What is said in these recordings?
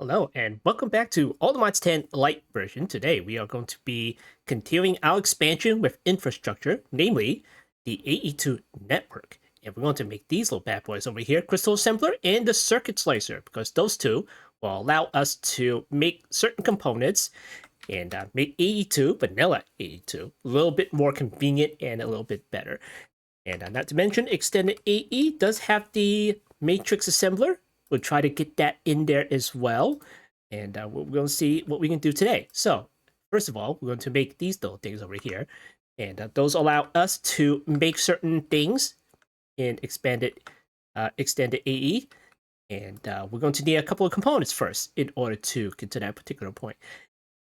Hello, and welcome back to ATM10 LITE version. Today, we are going to be continuing our expansion with infrastructure, namely the AE2 network. And we're going to make these little bad boys over here, Crystal Assembler and the Circuit Slicer, because those two will allow us to make certain components and make AE2, vanilla AE2, a little bit more convenient and a little bit better. And not to mention, ExtendedAE does have the matrix assembler. We'll try to get that in there as well. And we're going to see what we can do today. So, first of all, we're going to make these little things over here. And those allow us to make certain things in ExtendedAE. And we're going to need a couple of components first in order to get to that particular point.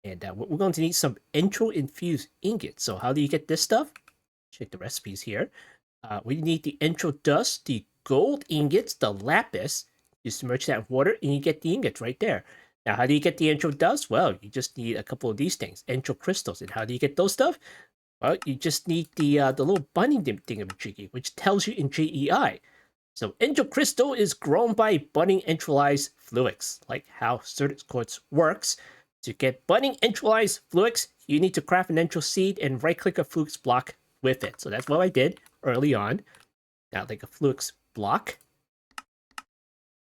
And we're going to need some Entro infused ingots. So how do you get this stuff? Check the recipes here. We need the Entro dust, the gold ingots, the lapis. You submerge that in water and you get the ingots right there. Now, how do you get the Entro dust? Well, you just need a couple of these things, Entro crystals. And how do you get those stuff? Well, you just need the little bunny thingamajiggy, which tells you in JEI. So Entro crystal is grown by budding entralized fluix, like how circuit quartz works. To get budding entralized fluix, you need to craft an Entro seed and right-click a fluix block with it. So that's what I did early on. Now, like a fluix block,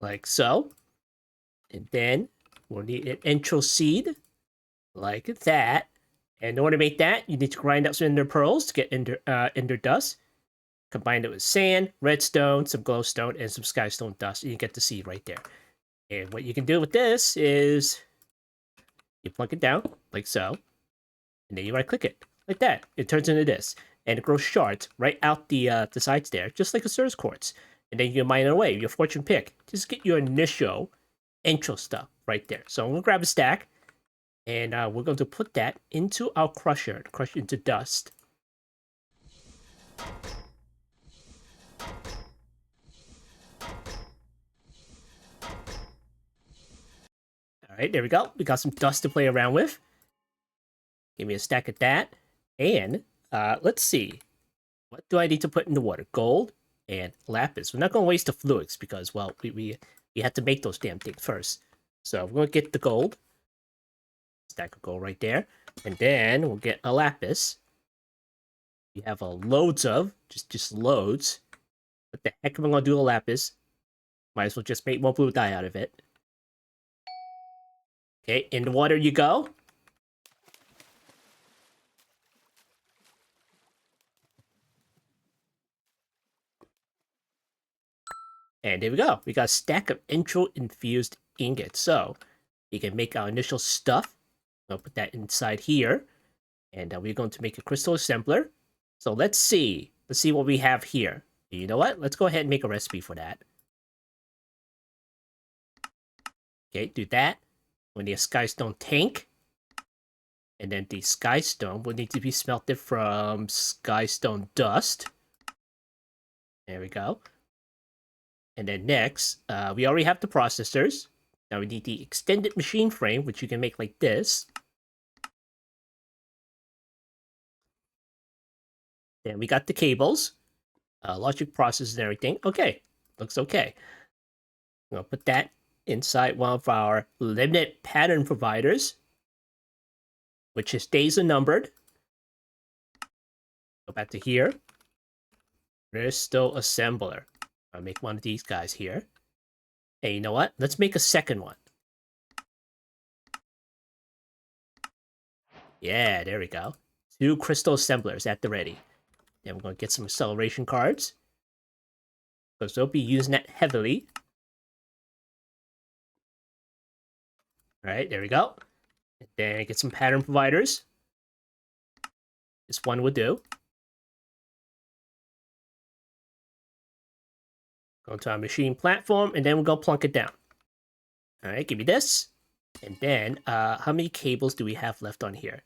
like so. And then we'll need an Entro seed, like that. And in order to make that, you need to grind up some ender pearls to get ender dust. Combine it with sand, redstone, some glowstone, and some skystone dust, and you get the seed right there. And what you can do with this is you plunk it down, like so. And then you right-click it, like that. It turns into this. And it grows shards right out the sides there, just like a Cirrus quartz. And then you can mine it away, your fortune pick. Just get your initial Entro stuff right there. So I'm going to grab a stack, and we're going to put that into our crusher, crush it into dust. Alright, there we go. We got some dust to play around with. Give me a stack of that. And let's see. What do I need to put in the water? Gold and lapis. We're not going to waste the fluix because, well, we have to make those damn things first. So we're going to get the gold. Stack of gold right there. And then we'll get a lapis. We have loads of, just loads. What the heck am I going to do with lapis? Might as well just make more blue dye out of it. Okay, in the water you go. And there we go. We got a stack of Entro infused ingots. So we can make our initial stuff. I'll put that inside here. And we're going to make a crystal assembler. So let's see. Let's see what we have here. You know what? Let's go ahead and make a recipe for that. Okay, do that. We need a skystone tank. And then the skystone will need to be smelted from skystone dust. There we go. And then next, we already have the processors. Now we need the extended machine frame, which you can make like this. Then we got the cables, logic processors and everything. Okay, looks okay. I'm gonna put that inside one of our limited pattern providers, which is days are numbered. Go back to here. Crystal assembler. I'll make one of these guys here. Hey, you know what? Let's make a second one. Yeah, there we go. 2 crystal assemblers at the ready. Then we're going to get some acceleration cards, because we'll be using that heavily. Alright, there we go. And then get some pattern providers. This one will do. Go to our machine platform, and then we'll go plunk it down. Alright, give me this. And then, how many cables do we have left on here?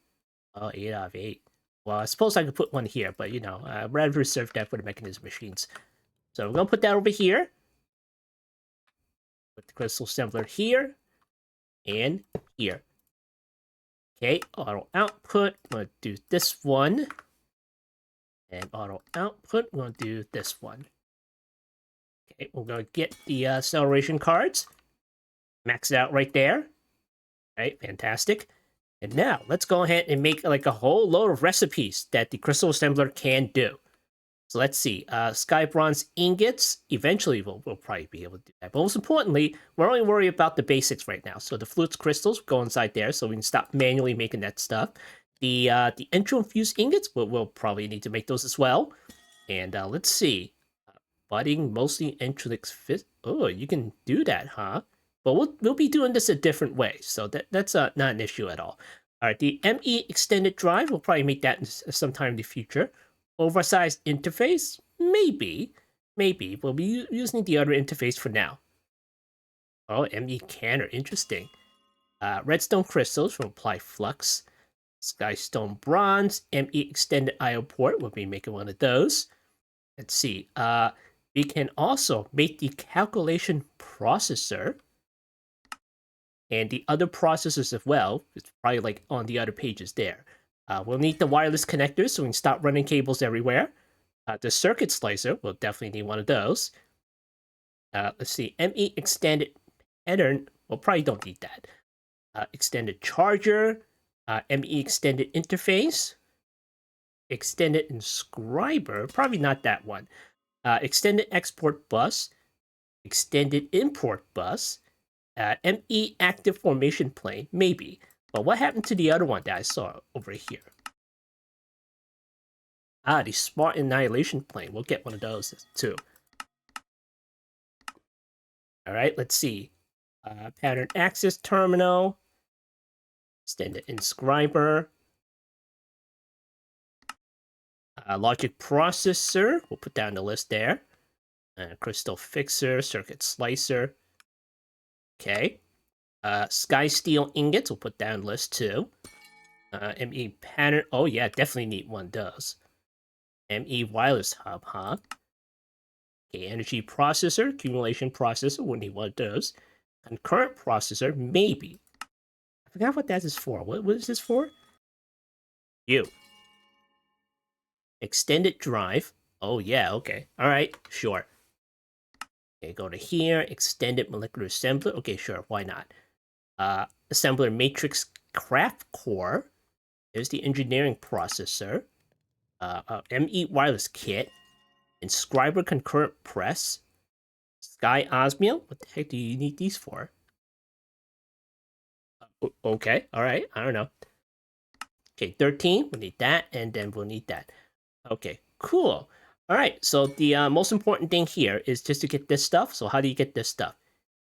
Oh, 8 out of 8. Well, I suppose I could put one here, but, you know, I'd rather reserve that for the mechanism machines. So we're going to put that over here. Put the crystal assembler here. And here. Okay, auto output. I'm going to do this one. And auto output, I'm going to do this one. Okay, we're going to get the acceleration cards. Max it out right there. Right, fantastic. And now let's go ahead and make like a whole load of recipes that the crystal assembler can do. So let's see. Sky bronze ingots. Eventually, we'll probably be able to do that. But most importantly, we're only worried about the basics right now. So the flutes crystals go inside there, so we can stop manually making that stuff. The Entro infused ingots, we'll probably need to make those as well. And let's see. Budding mostly Entrolix fit. Oh, you can do that, huh? But we'll be doing this a different way, so that's not an issue at all. All right, the ME extended drive, we'll probably make that sometime in the future. Oversized interface, maybe. We'll be using the other interface for now. Oh, ME canner, interesting. Redstone crystals from Apply Flux. Skystone bronze, ME extended IO port. We'll be making one of those. Let's see. We can also make the calculation processor and the other processors as well. It's probably like on the other pages there. We'll need the wireless connectors so we can stop running cables everywhere. The circuit slicer, we'll definitely need one of those. Let's see. ME extended pattern, well, probably don't need that. Extended charger, ME extended interface, extended inscriber, probably not that one. Extended export bus, extended import bus, ME active formation plane, maybe. But what happened to the other one that I saw over here? The smart annihilation plane. We'll get one of those too. All right, let's see. Pattern access terminal, extended inscriber, logic processor. We'll put down the list there. Crystal fixer, circuit slicer. Okay. Sky steel ingots. We'll put down list too. ME pattern. Oh yeah, definitely need one of those. ME wireless hub, huh? Okay, energy processor, accumulation processor. We'll need one of those. Concurrent processor, maybe. I forgot what that is for. What is this for? You. Extended drive. Oh yeah, okay. All right, sure. Okay, go to here. Extended molecular assembler. Okay, sure. Why not? Assembler matrix craft core. There's the engineering processor. ME wireless kit. Inscriber concurrent press. Sky osmium. What the heck do you need these for? Okay, all right. I don't know. Okay, 13. We'll need that, and then we'll need that. Okay, cool. All right, so the most important thing here is just to get this stuff. So how do you get this stuff?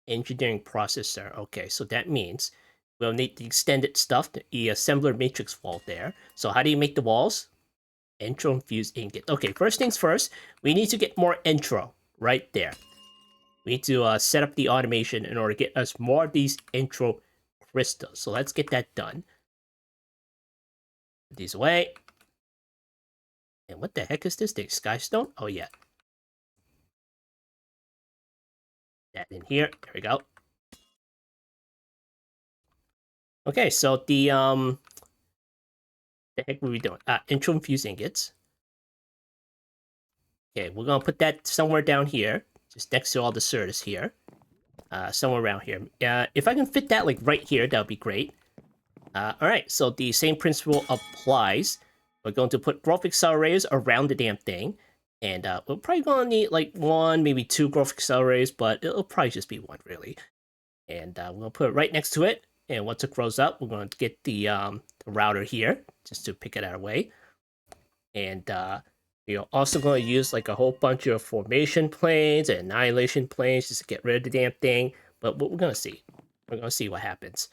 Engineering processor. Okay, so that means we'll need the extended stuff, the assembler matrix wall there. So how do you make the walls? Entro infused ingot. Okay, first things first, we need to get more Entro right there. We need to set up the automation in order to get us more of these Entro crystals. So let's get that done. Put these away. And what the heck is this thing? Skystone? Oh, yeah. That in here. There we go. Okay, so the heck were we doing? Entro infused ingots. Okay, we're gonna put that somewhere down here, just next to all the certus here. Somewhere around here. If I can fit that like right here, that would be great. Alright, so the same principle applies. We're going to put growth accelerators around the damn thing. And we're probably gonna need like one, maybe two growth accelerators, but it'll probably just be one really. And we're gonna put it right next to it. And once it grows up, we're gonna get the router here, just to pick it out of the way. And we're also gonna use like a whole bunch of formation planes and annihilation planes just to get rid of the damn thing. But we're gonna see. We're gonna see what happens.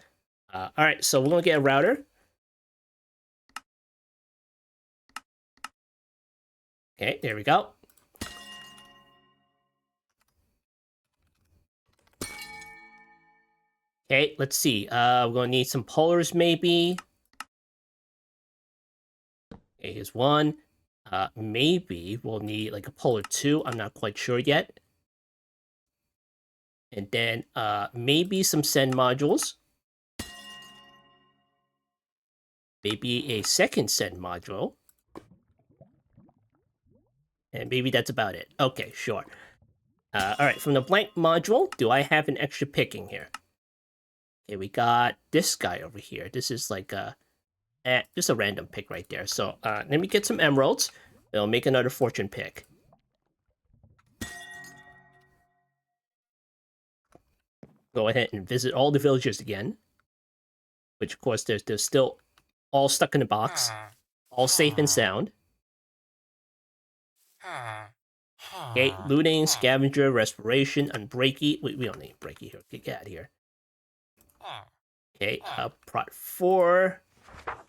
Alright, so we're gonna get a router. Okay, there we go. Okay, let's see. We're gonna need some polars maybe. Okay, here's one. Maybe we'll need like a polar 2. I'm not quite sure yet. And then maybe some send modules. Maybe a second send module. And maybe that's about it. Okay, sure. Alright, from the blank module, do I have an extra picking here? Okay, we got this guy over here. This is like just a random pick right there. So let me get some emeralds. We'll make another fortune pick. Go ahead and visit all the villagers again. Which, of course, they're still all stuck in a box. All safe and sound. Okay, looting, scavenger, respiration, unbreaky. We don't need breaky here. Get out of here. Okay, prot 4.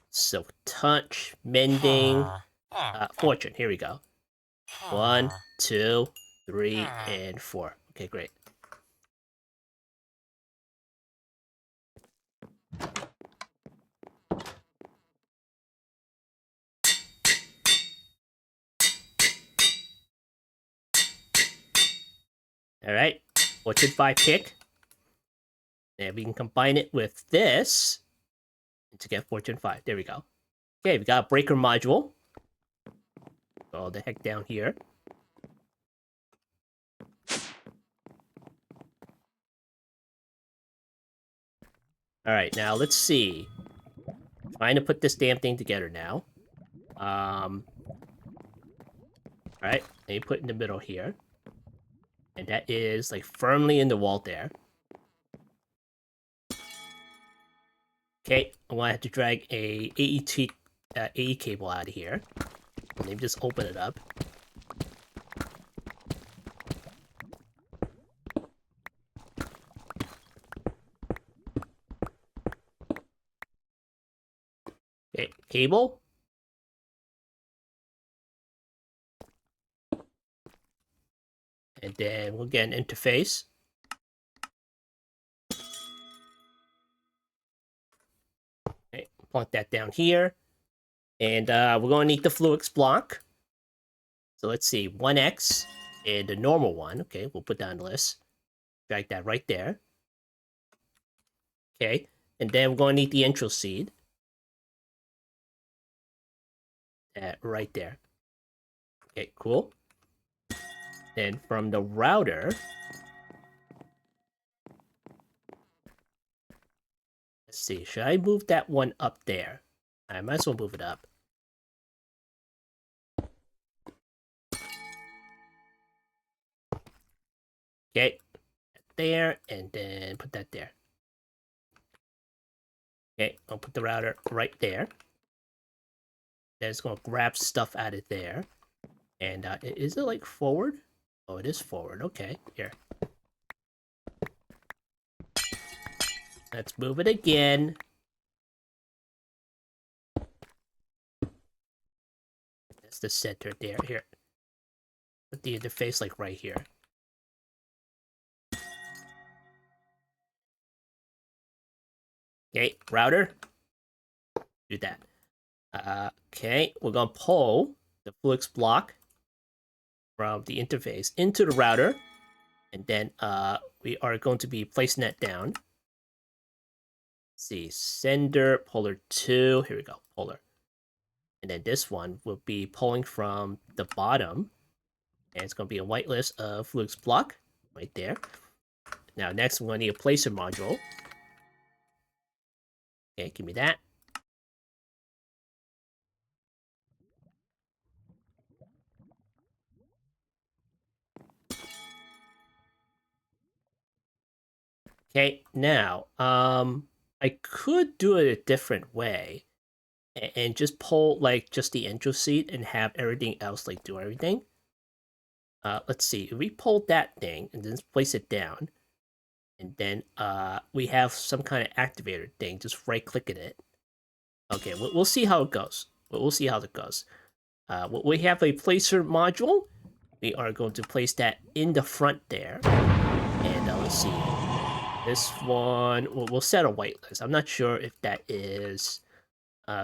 Silk touch, mending, fortune. Here we go. 1, 2, 3, and 4. Okay, great. All right, fortune 5 pick. And we can combine it with this to get fortune 5. There we go. Okay, we got a breaker module. Go the heck down here. All right, now let's see. Trying to put this damn thing together now. All right, let me put it in the middle here. And that is like firmly in the wall there. Okay, I'm gonna have to drag a AE cable out of here. Let me just open it up. Okay, cable. And then we'll get an interface. Okay, plunk that down here. And we're going to need the Fluix block. So let's see, 1x and the normal one. Okay, we'll put that on the list. Drag that right there. Okay, and then we're going to need the Entro seed. That right there. Okay, cool. Then from the router, let's see, should I move that one up there? I might as well move it up. Okay, there, and then put that there. Okay, I'll put the router right there. Then it's going to grab stuff out of there. And is it like forward? Oh, it is forward. Okay, here. Let's move it again. That's the center there. Here. Put the interface like right here. Okay, router. Do that. Okay, we're gonna pull the Fluix block from the interface into the router, and then we are going to be placing that down. Let's see, sender, polar 2, here we go, polar. And then this one will be pulling from the bottom, and it's going to be a whitelist of Fluix block, right there. Now next, we're going to need a placer module. Okay, give me that. Okay, now, I could do it a different way and just pull, like, just the intro seat and have everything else, like, do everything. Let's see, if we pull that thing and then place it down, and then, we have some kind of activator thing, just right-clicking it. Okay, we'll see how it goes. We'll see how it goes. We have a placer module. We are going to place that in the front there. And let's see. This one, we'll set a whitelist. I'm not sure if that is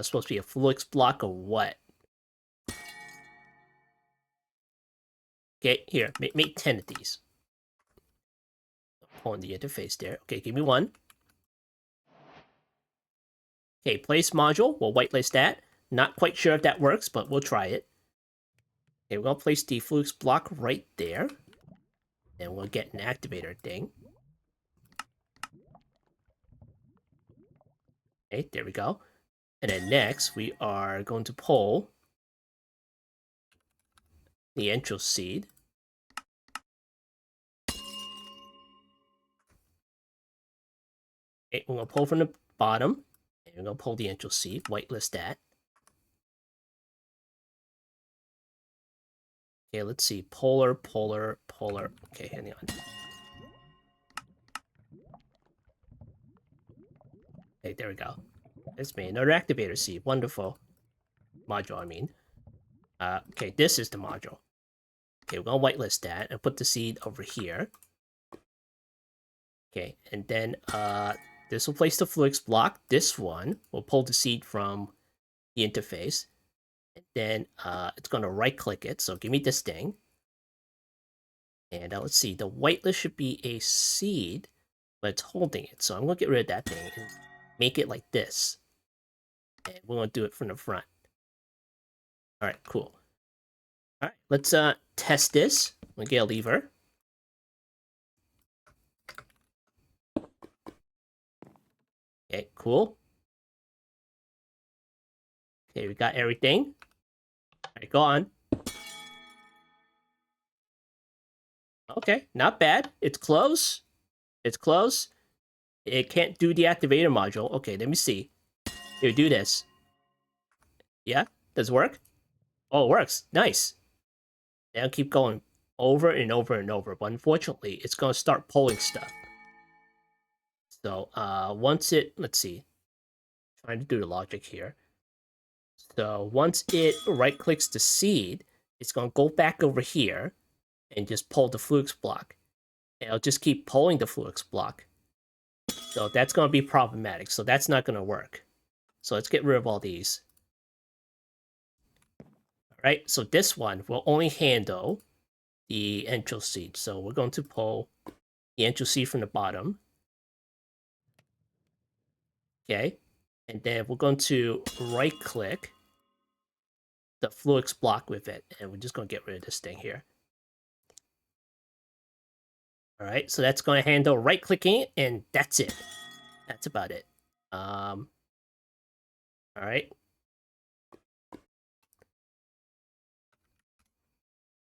supposed to be a Fluix block or what. Okay, here, make 10 of these. Pulling the interface there. Okay, give me one. Okay, place module. We'll whitelist that. Not quite sure if that works, but we'll try it. Okay, we're gonna place the Fluix block right there. Then we'll get an activator thing. Okay, there we go. And then next, we are going to pull the Entro seed. Okay, we're going to pull from the bottom, and we're going to pull the Entro seed, whitelist that. Okay, let's see. Polar, polar, polar. Okay, hang on. Okay, there we go. It's made another activator seed. Wonderful. Module, I mean. Okay, this is the module. Okay, we're going to whitelist that and put the seed over here. Okay, and then this will place the Fluix block. This one will pull the seed from the interface. And then it's going to right-click it. So give me this thing. And let's see. The whitelist should be a seed, but it's holding it. So I'm going to get rid of that thing and make it like this. And we're going to do it from the front. All right, cool. All right, let's test this. I'm going to get a lever. Okay, cool. Okay, we got everything. All right, go on. Okay, not bad. It's close. It's close. It can't do the activator module. Okay, let me see. Here, do this. Yeah, does it work? Oh, it works. Nice. Now keep going over and over and over. But unfortunately, it's going to start pulling stuff. So once it, let's see. Trying to do the logic here. So once it right-clicks the seed, it's going to go back over here and just pull the Fluix block. And it'll just keep pulling the Fluix block. So that's going to be problematic. So that's not going to work. So let's get rid of all these. All right, so this one will only handle the Entro seed. So we're going to pull the Entro seed from the bottom. Okay, and then we're going to right-click the Fluix block with it, and we're just going to get rid of this thing here. All right, so that's going to handle right-clicking it, and that's it. That's about it. All right.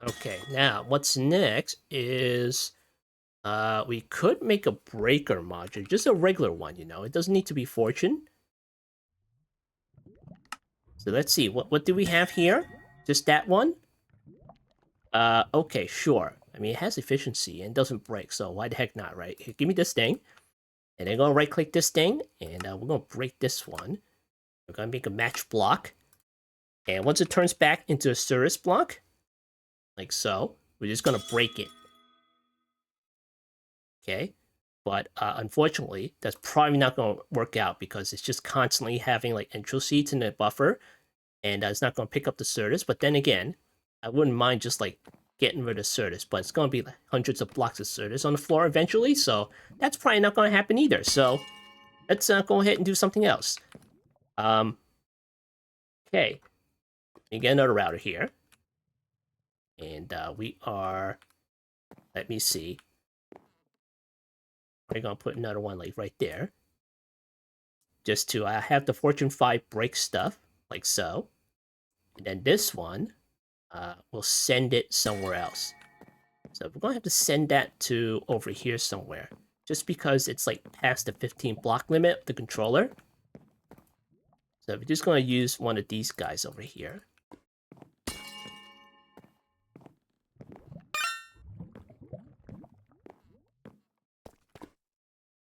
Okay, now what's next is we could make a breaker module, just a regular one, you know. It doesn't need to be Fortune. So let's see, what do we have here? Just that one? Okay, sure. I mean, it has efficiency and doesn't break, so why the heck not, right? Here, give me this thing. And then go right-click this thing, and we're going to break this one. We're going to make a match block. And once it turns back into a service block, like so, we're just going to break it. Okay? But unfortunately, that's probably not going to work out because it's just constantly having like Entro seeds in the buffer, and it's not going to pick up the Certus. But then again, I wouldn't mind just like getting rid of Certus, but it's going to be like hundreds of blocks of Certus on the floor eventually, so that's probably not going to happen either. So let's go ahead and do something else. Okay, we get another router here, and we are. Let me see. We're gonna put another one like right there, just to have the Fortune 5 break stuff like so, and then this one, we'll send it somewhere else. So we're gonna have to send that to over here somewhere, just because it's like past the 15 block limit of the controller. So we're just gonna use one of these guys over here.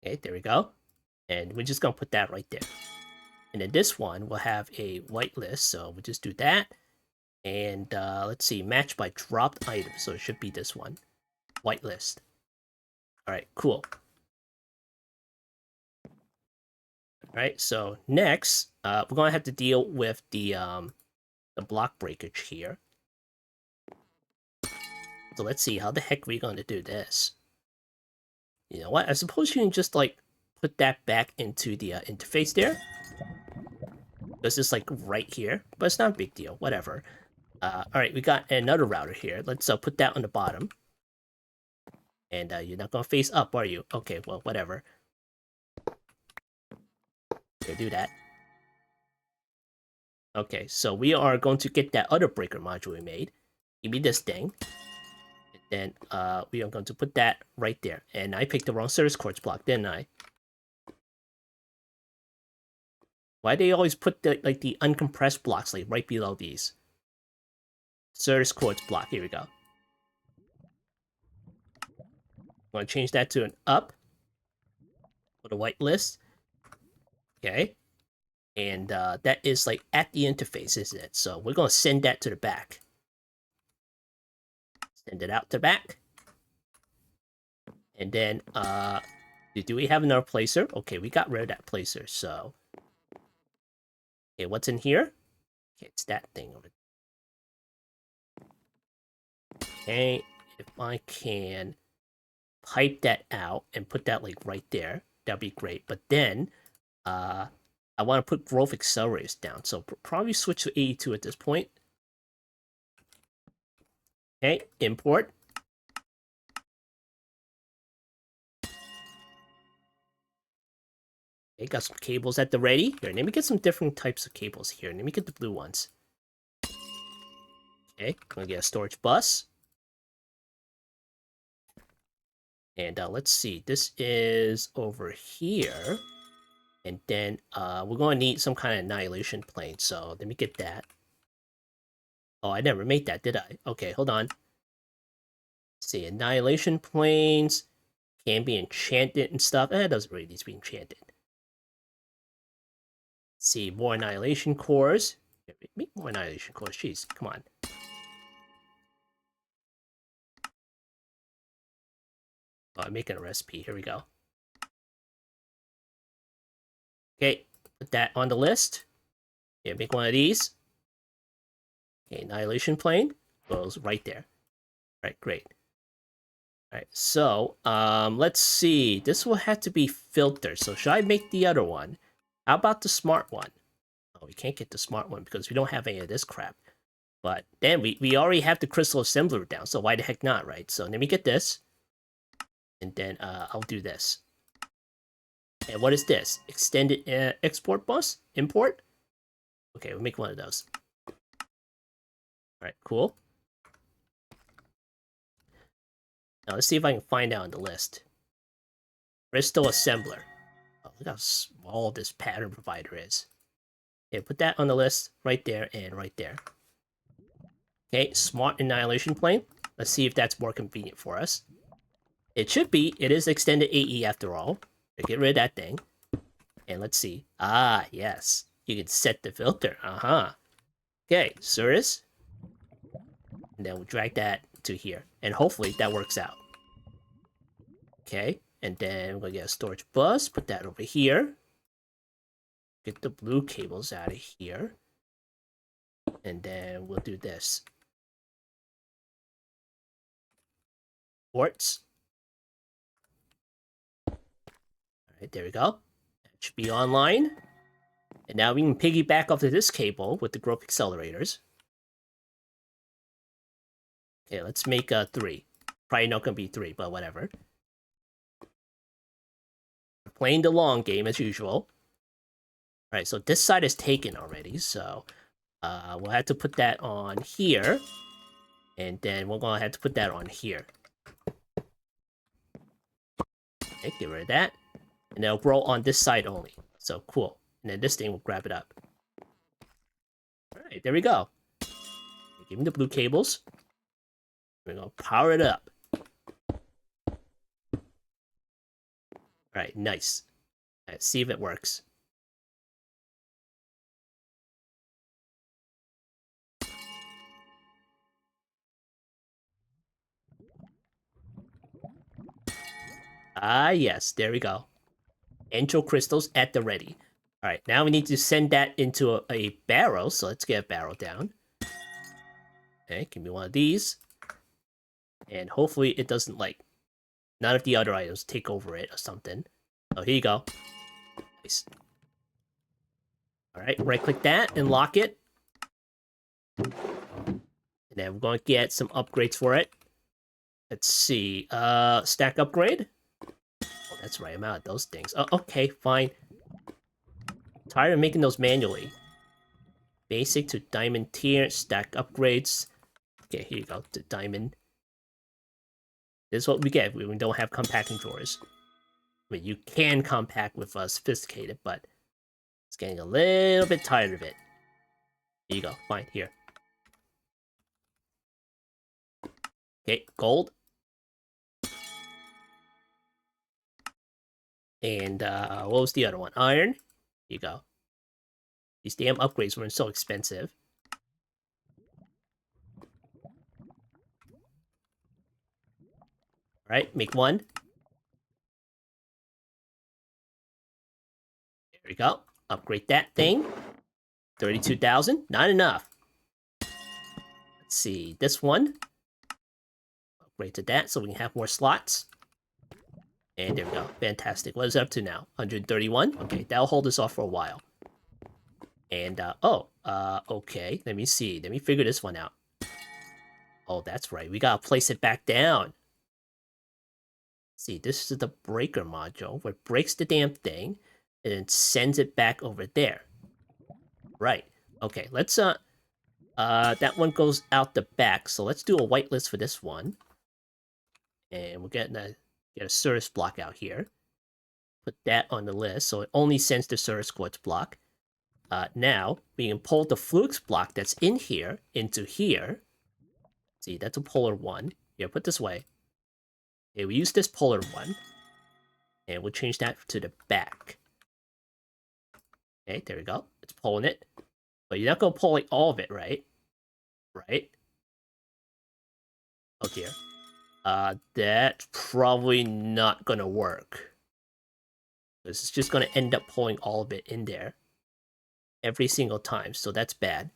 Okay, there we go. And we're just gonna put that right there. And then this one will have a whitelist, so we'll just do that. And let's see, match by dropped item, so it should be this one, whitelist. All right, cool. All right, so next, we're gonna have to deal with the block breakage here. So let's see, how the heck are we going to do this? You know what? I suppose you can just like put that back into the interface there. This is like right here, but it's not a big deal. Whatever. All right, we got another router here. Let's put that on the bottom. And you're not gonna face up, are you? Okay, well, whatever. Here, do that. Okay, so we are going to get that other breaker module we made. Give me this thing. And then we are going to put that right there. And I picked the wrong service quartz block, didn't I? Why do they always put the the uncompressed blocks like right below these? Service quartz block, here we go. I'm going to change that to an up. With a white list. Okay. And that is like at the interface, isn't it? So we're going to send that to the back. Send it out to back. And then, do we have another placer? Okay, we got rid of that placer, so. Okay, what's in here? Okay, it's that thing over there. Okay, if I can pipe that out and put that like right there, that'd be great. But then, I want to put growth accelerators down, so probably switch to 82 at this point. Okay, import. Okay, got some cables at the ready. Here, let me get some different types of cables here. Let me get the blue ones. Okay, I'm gonna get a storage bus. And let's see, this is over here. And then we're going to need some kind of annihilation plane. So let me get that. Oh, I never made that, did I? Okay, hold on. Let's see, annihilation planes can be enchanted and stuff. It doesn't really need to be enchanted. Let's see, more annihilation cores. Make more annihilation cores. Jeez, come on. Oh, I'm making a recipe. Here we go. Okay, put that on the list. Yeah, make one of these. Okay, annihilation plane goes right there. All right, great. All right, so let's see. This will have to be filtered. So should I make the other one? How about the smart one? Oh, we can't get the smart one because we don't have any of this crap. But then we already have the crystal assembler down, so why the heck not, right? So let me get this. And then I'll do this. And what is this? Extended export bus? Import? Okay, we'll make one of those. Alright, cool. Now let's see if I can find out on the list. Crystal assembler. Oh, look how small this pattern provider is. Okay, put that on the list right there and right there. Okay, smart annihilation plane. Let's see if that's more convenient for us. It should be. It is ExtendedAE after all. Get rid of that thing. And let's see. Ah, yes. You can set the filter. Okay, service. And then we'll drag that to here. And hopefully that works out. Okay, and then we're going to get a storage bus. Put that over here. Get the blue cables out of here. And then we'll do this. Ports. Alright, there we go. That should be online. And now we can piggyback off of this cable with the growth accelerators. Okay, let's make 3. Probably not going to be 3, but whatever. We're playing the long game as usual. Alright, so this side is taken already, so we'll have to put that on here. And then we're going to have to put that on here. Okay, get rid of that. And they'll grow on this side only. So cool. And then this thing will grab it up. Alright, there we go. Give me the blue cables. We're going to power it up. Alright, nice. Let's see if it works. Ah, yes, there we go. Entro crystals at the ready. Alright, now we need to send that into a barrel, so let's get a barrel down. Okay, give me one of these. And hopefully it doesn't, like, none of the other items take over it or something. Oh, here you go. Nice. Alright, right-click that and lock it. And then we're going to get some upgrades for it. Let's see. Stack upgrade. Oh, that's right. I'm out of those things. Oh, okay, fine. Tired of making those manually. Basic to diamond tier, stack upgrades. Okay, here you go, to diamond. This is what we get when we don't have compacting drawers. I mean, you can compact with sophisticated, but it's getting a little bit tired of it. Here you go, fine, here. Okay, gold. And what was the other one? Iron. Here you go. These damn upgrades weren't so expensive. Alright, make one. There we go. Upgrade that thing. 32,000. Not enough. Let's see. This one. Upgrade to that so we can have more slots. And there we go. Fantastic. What is it up to now? 131? Okay, that'll hold us off for a while. And, okay. Let me see. Let me figure this one out. Oh, that's right. We gotta place it back down. See, this is the breaker module where it breaks the damn thing and then sends it back over there. Right. Okay, let's, that one goes out the back, so let's do a whitelist for this one. And we're getting get a service block out here. Put that on the list, so it only sends the service quartz block. Now, we can pull the flux block that's in here into here. See, that's a polar one. Here, put this way. Okay, we use this polar one. And we'll change that to the back. Okay, there we go. It's pulling it. But you're not going to pull like all of it, right? Right? Oh dear. That's probably not going to work. This is just going to end up pulling all of it in there. Every single time, so that's bad.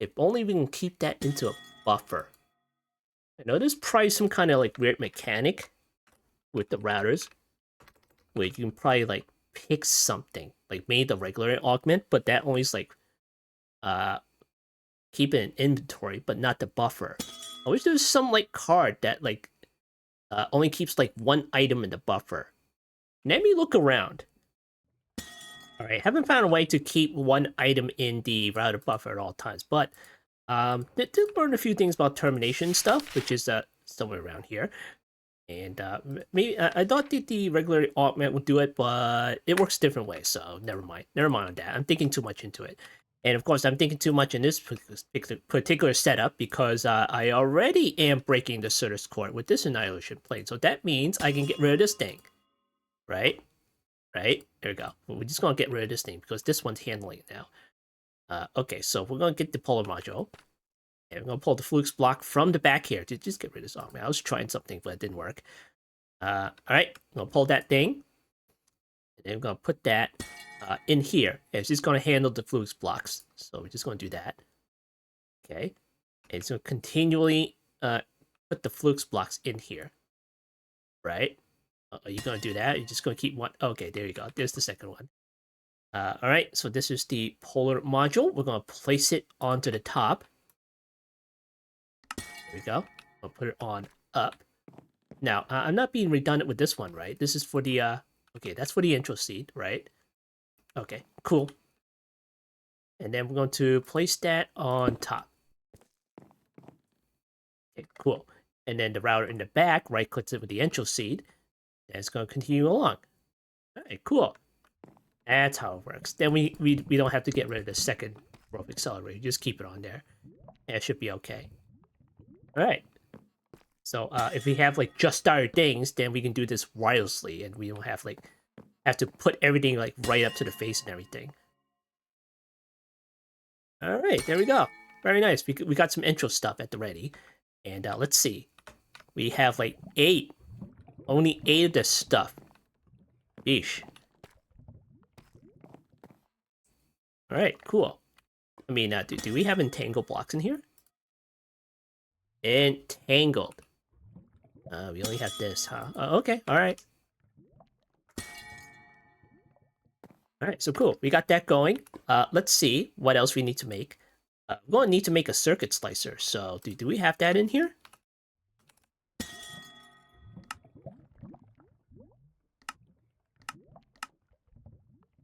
If only we can keep that into a buffer. I know there's probably some kind of like weird mechanic with the routers where you can probably like pick something, like maybe the regular augment, but that only is like keep it in inventory, but not the buffer. I wish there was some like card that like only keeps like one item in the buffer. Let me look around. Alright, haven't found a way to keep one item in the router buffer at all times, but did learn a few things about termination stuff, which is somewhere around here. And maybe I thought that the regular augment would do it, but it works different ways, so never mind. Never mind on that. I'm thinking too much into it. And of course, I'm thinking too much in this particular setup because I already am breaking the service core with this annihilation plane. So that means I can get rid of this thing, right? Right? There we go. We're just going to get rid of this thing because this one's handling it now. Okay, so we're going to get the polar module. And we're going to pull the flux block from the back here to just get rid of this. Oh, man, I was trying something, but it didn't work. Alright, I'm going to pull that thing. And then we're going to put that in here. And it's just going to handle the flux blocks. So we're just going to do that. Okay. And it's going to continually put the flux blocks in here. Right? Are you going to do that? You're just going to keep one? Okay, there you go. There's the second one. Alright, so this is the polar module. We're going to place it onto the top. There we go. I'll put it on up. Now, I'm not being redundant with this one, right? This is for the, okay, that's for the intro seed, right? Okay, cool. And then we're going to place that on top. Okay, cool. And then the router in the back right-clicks it with the intro seed. And it's going to continue along. Alright, cool. That's how it works. Then we don't have to get rid of the second rope accelerator. Just keep it on there. And it should be okay. Alright. So if we have like just started things, then we can do this wirelessly and we don't have like have to put everything like right up to the face and everything. Alright, there we go. Very nice. We got some intro stuff at the ready. And let's see. We have like 8. Only 8 of this stuff. Yeesh. Alright, cool. I mean, do we have entangled blocks in here? Entangled. We only have this, huh? Okay, alright. Alright, so cool. We got that going. Let's see what else we need to make. We're going to need to make a circuit slicer. So, do we have that in here?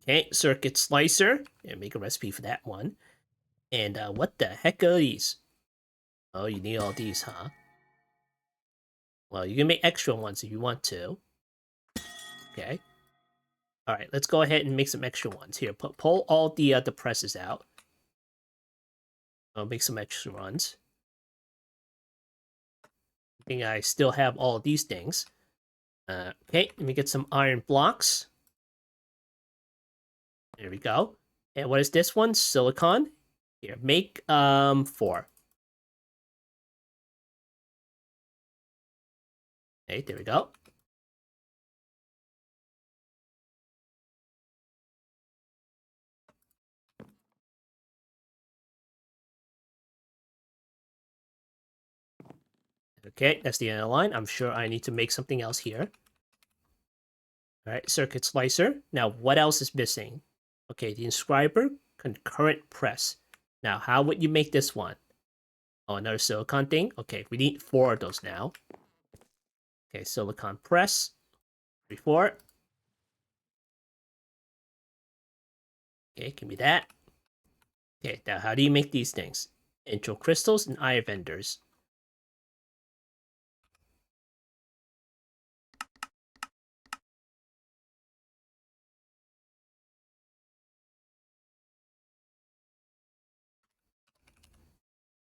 Okay, circuit slicer. And make a recipe for that one. And what the heck are these? Oh, you need all these, huh? Well, you can make extra ones if you want to. Okay. All right, let's go ahead and make some extra ones. Here, pull all the presses out. I'll make some extra ones. I think I still have all of these things. Okay, let me get some iron blocks. There we go. And what is this one? Silicon. Here, make 4. Okay, there we go. Okay, that's the end of the line. I'm sure I need to make something else here. All right, circuit slicer. Now, what else is missing? Okay, the inscriber concurrent press. Now, how would you make this one? Oh, another silicon thing? Okay, we need 4 of those now. Okay, silicon press. 3, 4. Okay, give me that. Okay, now how do you make these things? Entro crystals and iron vendors.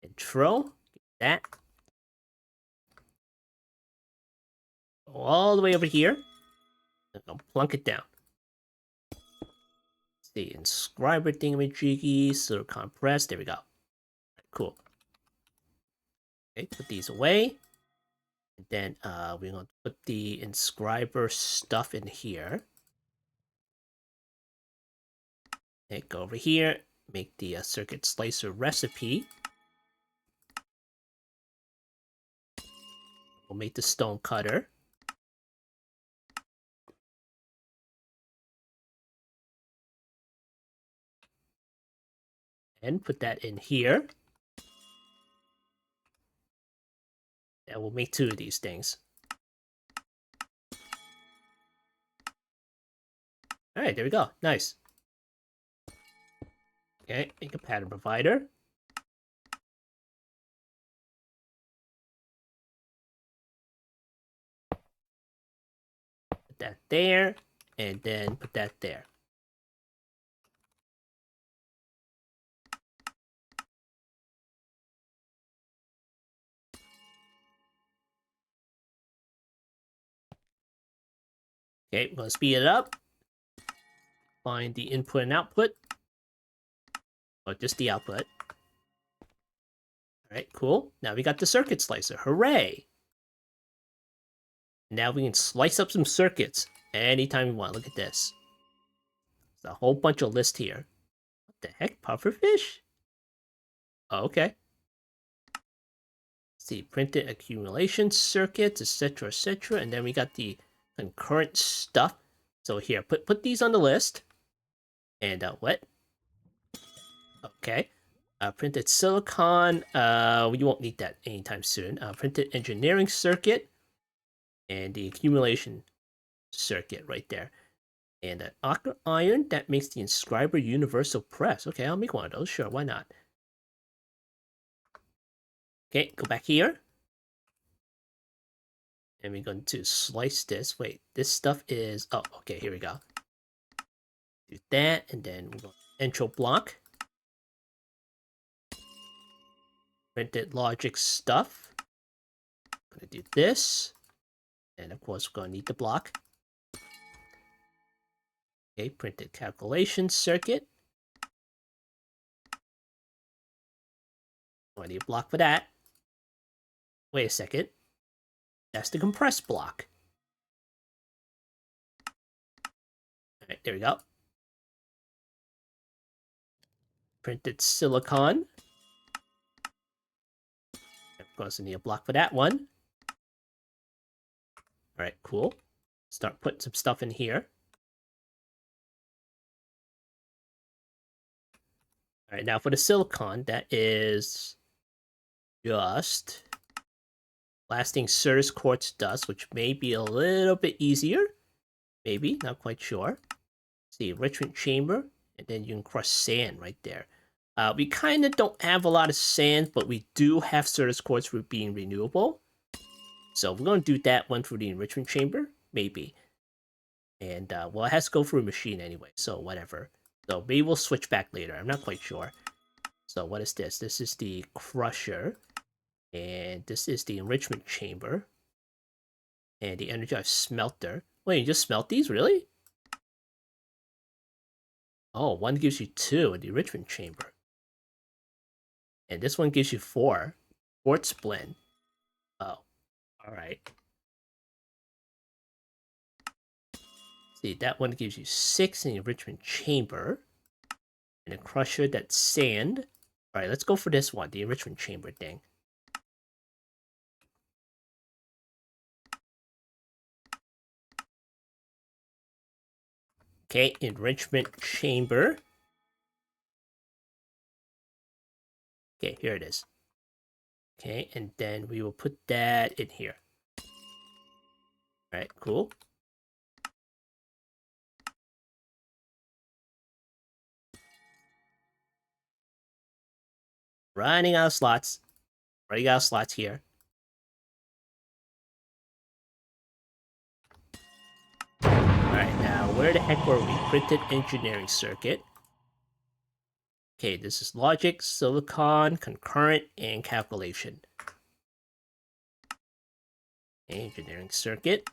Entro. That. Go all the way over here. And I'll plunk it down. The inscriber thingamajiggy, silicon press. There we go. Cool. Okay, put these away. And then we're going to put the inscriber stuff in here. Okay, go over here. Make the circuit slicer recipe. We'll make the stone cutter. And put that in here. And we'll make 2 of these things. Alright, there we go. Nice. Okay, make a pattern provider. Put that there. And then put that there. Okay, we're going to speed it up. Find the input and output. Or just the output. Alright, cool. Now we got the circuit slicer. Hooray! Now we can slice up some circuits anytime we want. Look at this. There's a whole bunch of lists here. What the heck? Pufferfish? Oh, okay. Let's see, printed accumulation circuits, etc., etc. And then we got the concurrent stuff. So here, put these on the list. And what? Okay. Printed silicon. We won't need that anytime soon. Printed engineering circuit. And the accumulation circuit right there. And aqua iron, that makes the inscriber universal press. Okay, I'll make one of those. Sure, why not? Okay, go back here. And we're going to slice this. Wait, this stuff is... Oh, okay, here we go. Do that, and then we're going to Entro block. Printed logic stuff. I'm going to do this. And of course, we're going to need the block. Okay, printed calculation circuit. I need a block for that. Wait a second. That's the compress block. Alright, there we go. Printed silicon. Of course, I need a block for that one. Alright, cool. Start putting some stuff in here. Alright, now for the silicon, that is just blasting Sir's quartz dust, which may be a little bit easier. Maybe, not quite sure. see, enrichment chamber, and then you can crush sand right there. We kind of don't have a lot of sand, but we do have Certus quartz for being renewable. So we're going to do that one for the enrichment chamber, maybe. And, well, it has to go through a machine anyway, so whatever. So maybe we'll switch back later. I'm not quite sure. So what is this? This is the crusher. And this is the enrichment chamber. And the energized smelter. Wait, you just smelt these? Really? Oh, one gives you 2 in the enrichment chamber. And this one gives you 4. Quartz blend. Oh, alright. See, that one gives you 6 in the enrichment chamber. And a crusher, that's sand. Alright, let's go for this one, the enrichment chamber thing. Okay, enrichment chamber. Okay, here it is. Okay, and then we will put that in here. Alright, cool. Running out of slots. Running out of slots here. Alright, now where the heck were we? Printed engineering circuit. Okay, this is logic, silicon, concurrent, and calculation. Engineering circuit.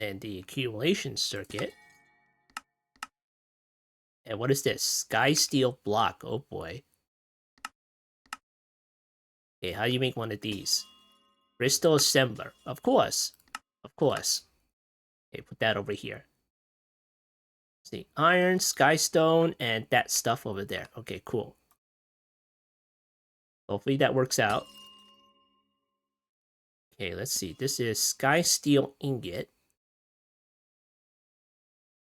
And the accumulation circuit. And what is this? Sky steel block. Oh boy. Okay, how do you make one of these? Crystal assembler. Of course. Of course. Okay, put that over here. See, iron, skystone, and that stuff over there. Okay, cool. Hopefully that works out. Okay, let's see. This is sky steel ingot.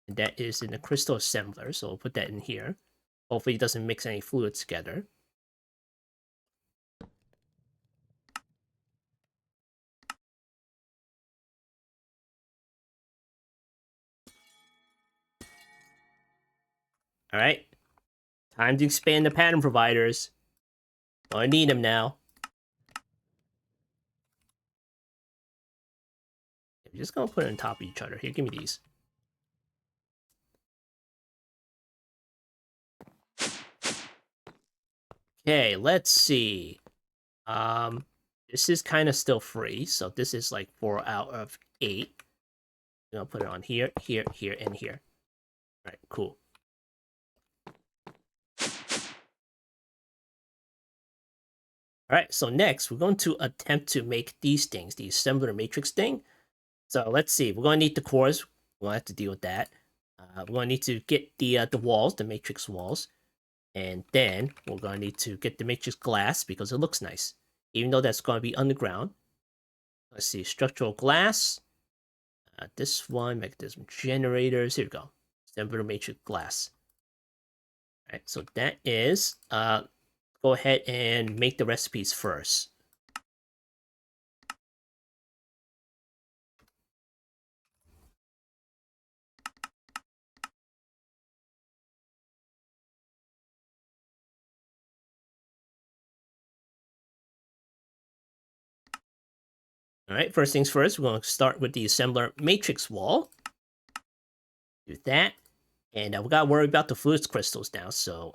And that is in the crystal assembler, so we'll put that in here. Hopefully it doesn't mix any fluids together. Alright. Time to expand the pattern providers. I need them now. I'm just gonna put it on top of each other. Here, give me these. Okay, let's see. This is kind of still free, so this is like 4 out of 8. I'm gonna put it on here, here, here, and here. Alright, cool. Alright, so next, we're going to attempt to make these things, the assembler matrix thing. So let's see, we're going to need the cores. We'll have to deal with that. We're going to need to get the walls, the matrix walls. And then we're going to need to get the matrix glass because it looks nice. Even though that's going to be underground. Let's see, structural glass. This one, mechanism generators. Here we go. Assembler matrix glass. Alright, so that is, go ahead and make the recipes first. Alright, first things first, we're going to start with the assembler matrix wall. Do that. And we gotta worry about the fluids crystals now, so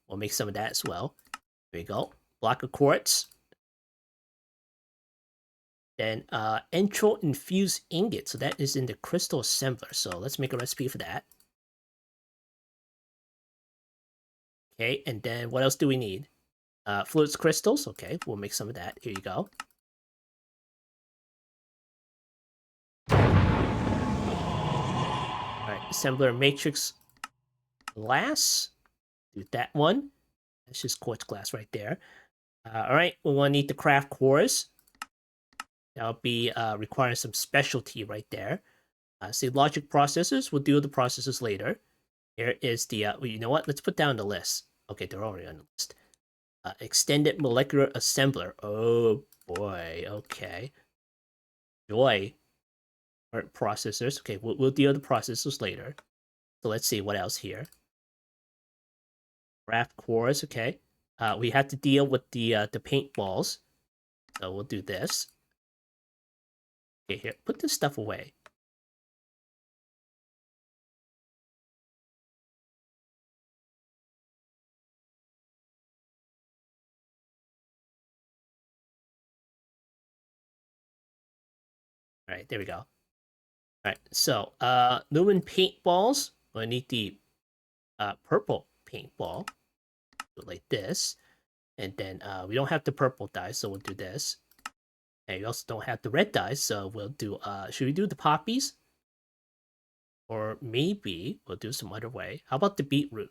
we'll make some of that as well. There you go. Block of quartz. Then Entro infused ingot, so that is in the crystal assembler. So let's make a recipe for that. Okay, and then what else do we need? Fluids crystals. Okay, we'll make some of that. Here you go. Alright, assembler matrix glass. Do that one. That's just quartz glass right there. Alright, we want to need the craft cores. That'll be requiring some specialty right there. See, logic processors. We'll deal with the processors later. Here is the, well, you know what? Let's put down the list. Okay, they're already on the list. Extended molecular assembler. Oh boy, okay. Joy or processors. Okay, we'll deal with the processors later. So let's see what else here. Craft cores. Okay. We have to deal with the paintballs. So we'll do this. Okay, here, put this stuff away. All right, there we go. All right, so lumen paintballs. I need the purple paintball. Do it like this, and then we don't have the purple dice, so we'll do this. And we also don't have the red dice, so we'll do. Should we do the poppies? Or maybe we'll do some other way. How about the beetroot?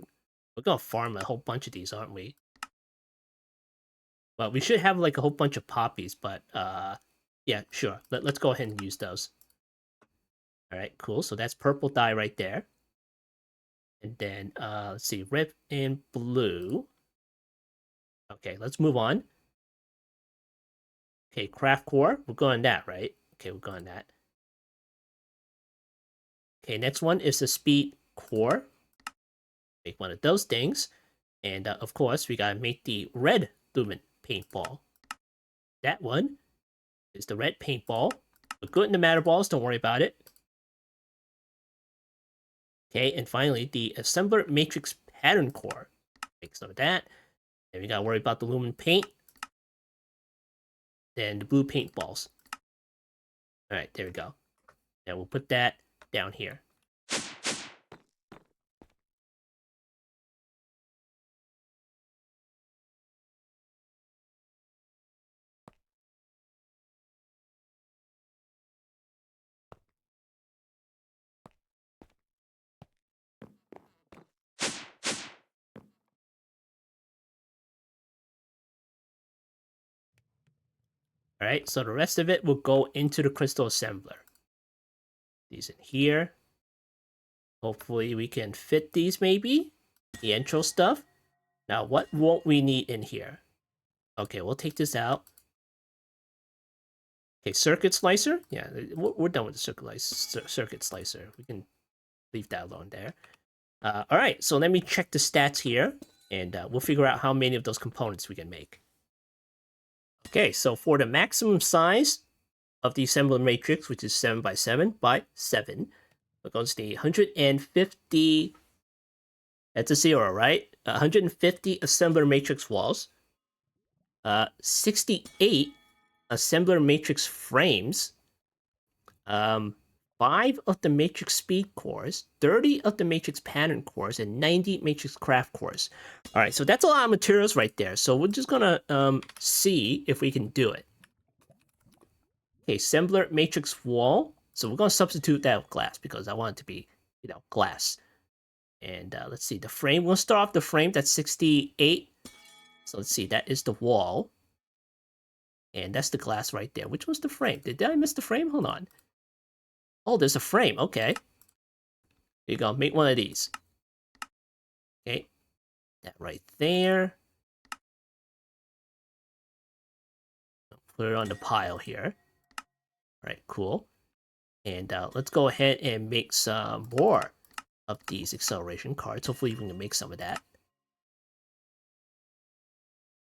We're gonna farm a whole bunch of these, aren't we? Well, we should have like a whole bunch of poppies, but yeah, sure. Let's go ahead and use those. All right, cool. So that's purple dye right there. And then let's see, red and blue. Okay, let's move on. Okay, craft core. We're going that, right? Okay, we're going that. Okay, next one is the speed core. Make one of those things. And of course, we gotta make the red lumen paintball. That one is the red paintball. We're good in the matter balls, don't worry about it. Okay, and finally, the assembler matrix pattern core. Make some of that. Then we gotta worry about the lumen paint. Then the blue paintballs. Alright, there we go. And we'll put that down here. Alright, so the rest of it will go into the crystal assembler. These in here. Hopefully we can fit these maybe. The Entro stuff. Now, what won't we need in here? Okay, we'll take this out. Okay, circuit slicer. Yeah, we're done with the circuit slicer. We can leave that alone there. All right, so let me check the stats here, and we'll figure out how many of those components we can make. Okay, so for the maximum size of the assembler matrix, which is 7 by 7 by 7, we're going to need 150. That's a 0, right? 150 assembler matrix walls. 68 assembler matrix frames. 5 of the matrix speed cores, 30 of the matrix pattern cores, and 90 matrix craft cores. All right, so that's a lot of materials right there. So we're just gonna see if we can do it. Okay, assembler matrix wall. So we're gonna substitute that with glass because I want it to be, glass. And let's see, the frame. We'll start off the frame. That's 68. So let's see, that is the wall. And that's the glass right there. Which was the frame? Did I miss the frame? Hold on. Oh, there's a frame. Okay. Here you go. Make one of these. Okay. That right there. Put it on the pile here. All right, cool. And let's go ahead and make some more of these acceleration cards. Hopefully we can make some of that.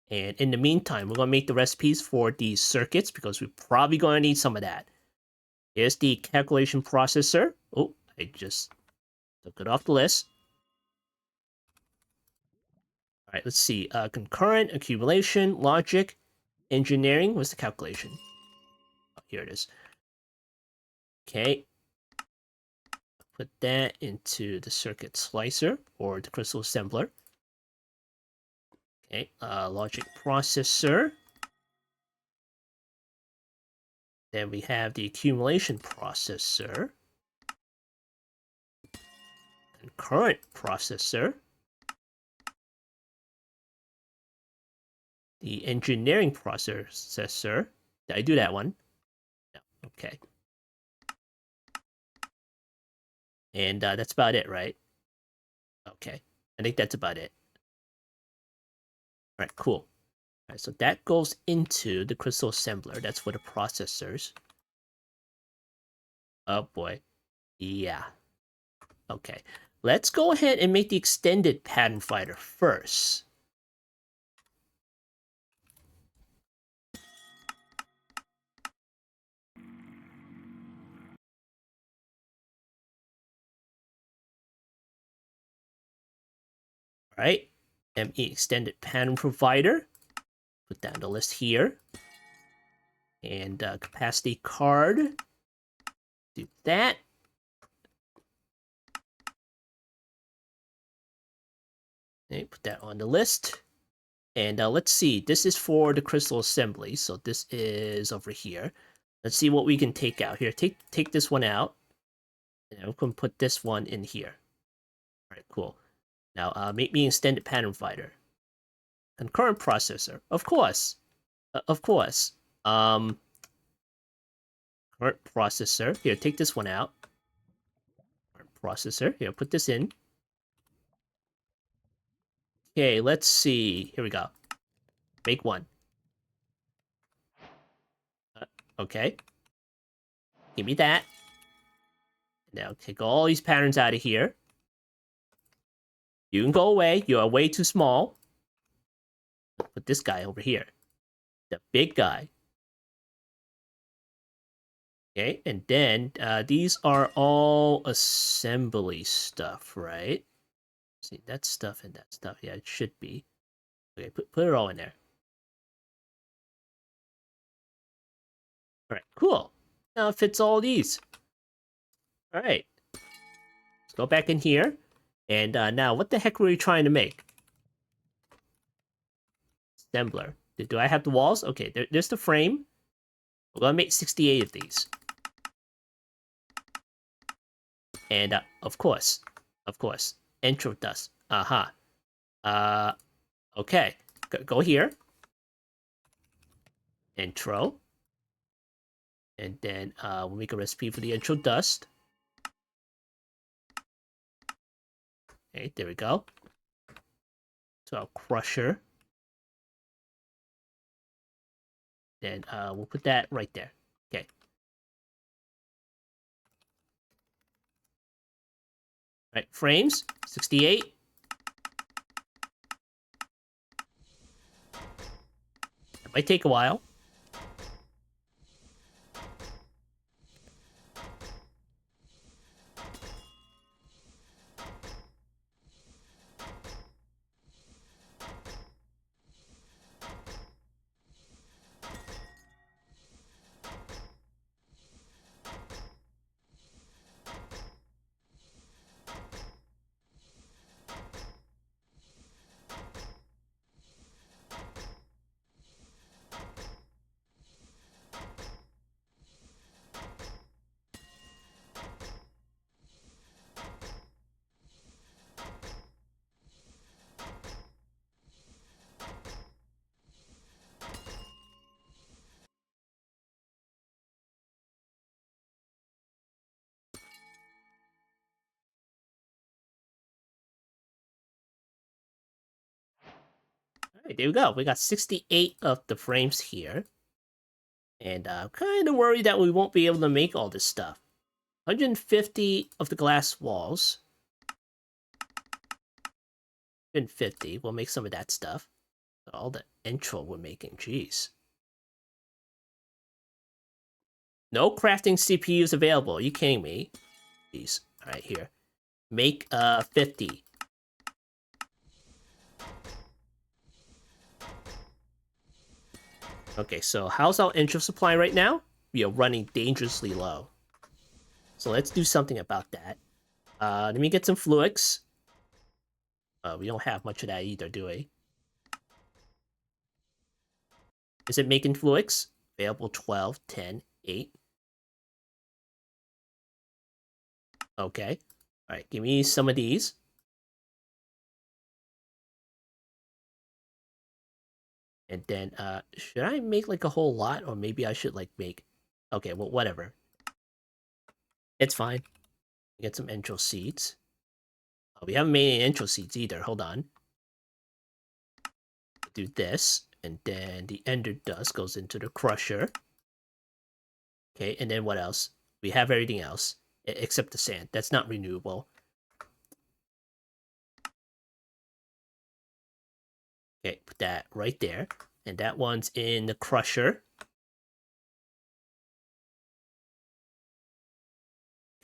And in the meantime, we're going to make the recipes for these circuits because we're probably going to need some of that. Here's the calculation processor. Oh, I just took it off the list. All right, let's see. Concurrent, accumulation, logic, engineering. What's the calculation? Oh, here it is. Okay. Put that into the circuit slicer or the crystal assembler. Okay, logic processor. Then we have the accumulation processor. And current processor. The engineering processor. Did I do that one? No. Okay. And that's about it, right? Okay. I think that's about it. All right, cool. All right, so that goes into the crystal assembler. That's for the processors. Oh boy. Yeah. Okay. Let's go ahead and make the extended pattern finder first. All right. ME extended pattern provider. Put that on the list here. And capacity card. Do that. Okay, put that on the list. And let's see. This is for the crystal assembly. So this is over here. Let's see what we can take out here. Take this one out. And we can put this one in here. All right, cool. Now, make me extended pattern finder. Concurrent processor. Of course. Of course. Current processor. Here, take this one out. Current processor. Here, put this in. Okay, let's see. Here we go. Make one. Okay. Give me that. Now, take all these patterns out of here. You can go away. You are way too small. Put this guy over here. The big guy. Okay, and then these are all assembly stuff, right? See, that stuff and that stuff. Yeah, it should be. Okay, put it all in there. All right, cool. Now it fits all these. All right. Let's go back in here. And now, what the heck were we trying to make? Assembler. Do I have the walls? Okay, there's the frame. We're going to make 68 of these. And, of course, Entro dust. Aha. Okay. Go here. Entro. And then we'll make a recipe for the Entro dust. Okay, there we go. So our crusher. Then we'll put that right there. Okay. Right, frames, 68. It might take a while. All right, there we go. We got 68 of the frames here. And I'm kind of worried that we won't be able to make all this stuff. 150 of the glass walls. 150. We'll make some of that stuff. All the Entro we're making. Jeez. No crafting CPUs available. Are you kidding me? Jeez. All right, here. Make 50. Okay, so how's our Entro supply right now? We are running dangerously low. So let's do something about that. Let me get some fluids. We don't have much of that either, do we? Is it making fluids? Available 12, 10, 8. Okay. Alright, give me some of these. And then, should I make like a whole lot? Or maybe I should like make... Okay, well, whatever. It's fine. Get some Entro seeds. Oh, we haven't made any Entro seeds either. Hold on. Do this. And then the Ender dust goes into the crusher. Okay, and then what else? We have everything else except the sand. That's not renewable. Okay, put that right there. And that one's in the crusher.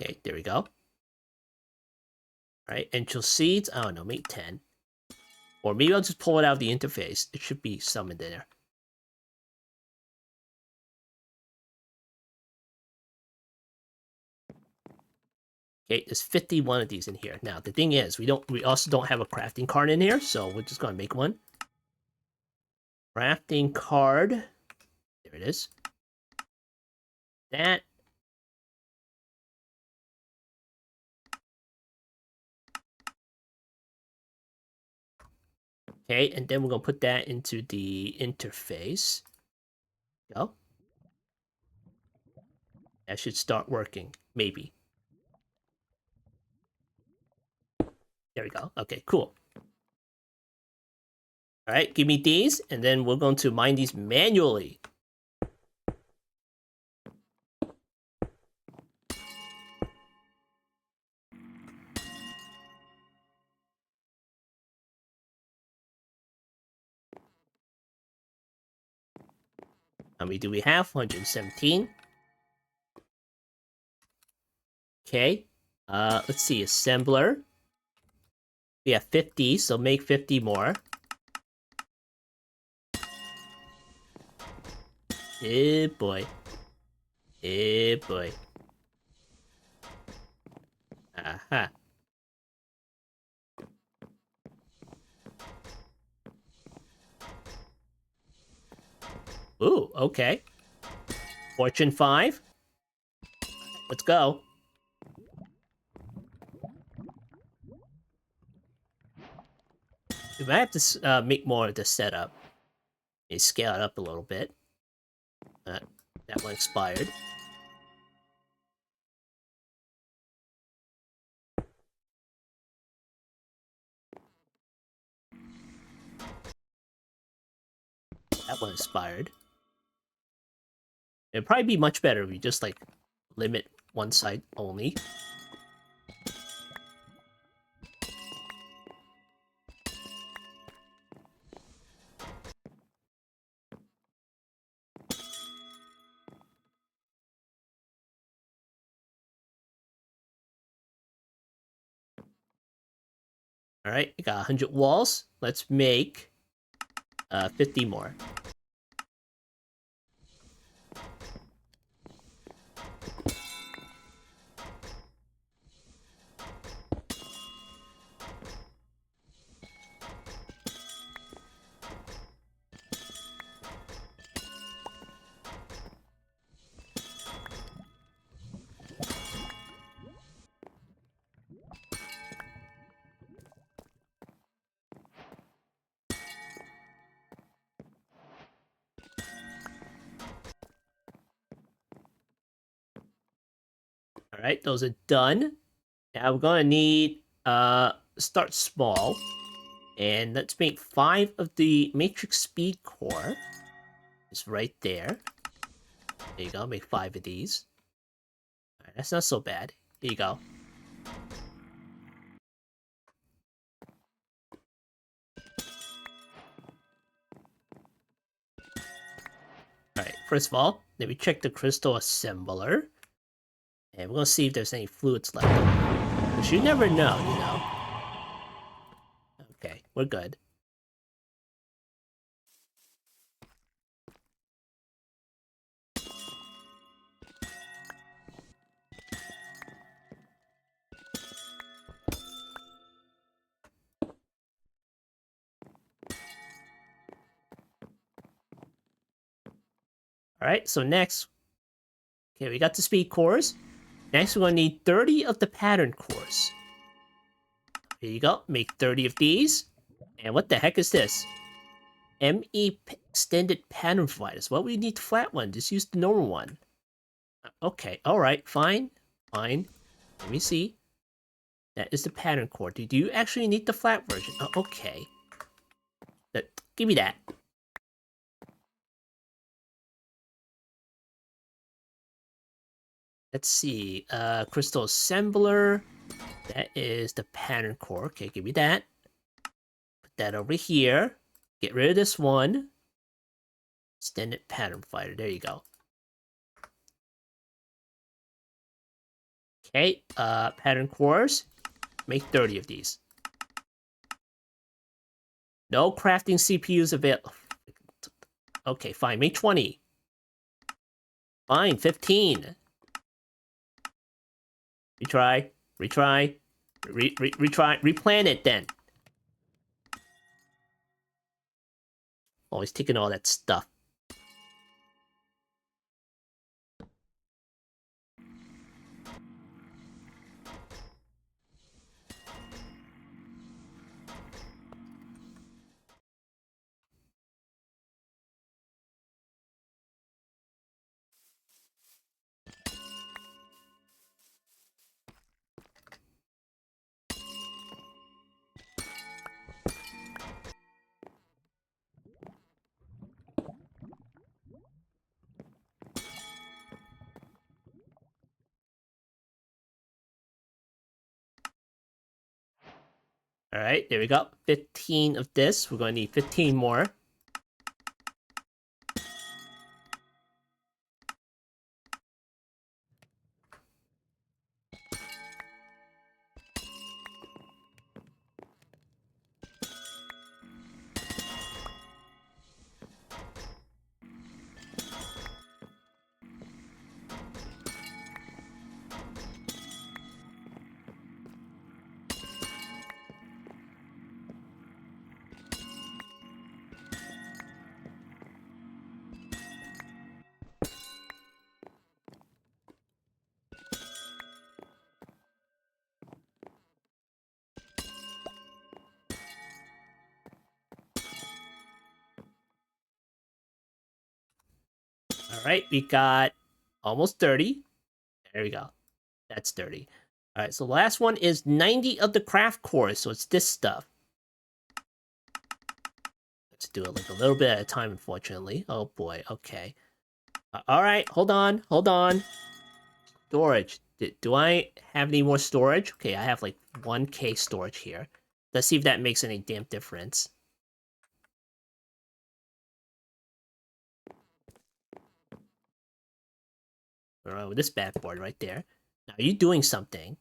Okay, there we go. All right, Entro seeds. I don't know, make 10. Or maybe I'll just pull it out of the interface. It should be some in there. Okay, there's 51 of these in here. Now the thing is, we also don't have a crafting card in here, so we're just gonna make one. Crafting card. There it is. That. Okay, and then we're gonna put that into the interface. Go. That should start working, maybe. There we go. Okay, cool. All right, give me these, and then we're going to mine these manually. How many do we have? 117. Okay. Let's see, assembler. We have 50, so make 50 more. Eh, boy. Eh, boy. Aha. Ooh, okay. Fortune 5. Let's go. We might have to make more of the setup. Maybe scale it up a little bit. That one expired. That one expired. It'd probably be much better if we just, like, limit one side only. All right, we got 100 walls. Let's make 50 more. All right, those are done. Now we're gonna need start small, and let's make 5 of the matrix speed core. It's right there. There you go. Make 5 of these. All right, that's not so bad. Here you go. All right. First of all, let me check the crystal assembler, and we're gonna see if there's any fluids left. Because you never know, you know. Okay, we're good. All right, so next, okay, we got the speed cores. Next, we're gonna need 30 of the pattern cores. Here you go. Make 30 of these. And what the heck is this? ME extended pattern providers. Well, we need the flat one. Just use the normal one. Okay, alright, fine. Fine. Let me see. That is the pattern core. Do you actually need the flat version? Oh, okay. Give me that. Let's see. Crystal assembler. That is the pattern core. Okay, give me that. Put that over here. Get rid of this one. Extended pattern fighter. There you go. Okay, pattern cores. Make 30 of these. No crafting CPUs available. Okay, fine. Make 20. Fine, 15. Retry. Retry. Replan it then. Always taking all that stuff. All right, there we go. 15 of this. We're going to need 15 more. All right, we got almost 30. There we go. That's 30. All right, so the last one is 90 of the craft cores, so it's this stuff. Let's do it like a little bit at a time, unfortunately. Oh boy, okay. All right, hold on. Storage. Do I have any more storage? Okay, I have like 1K storage here. Let's see if that makes any damn difference. All right, with this bad board right there. Now, are you doing something?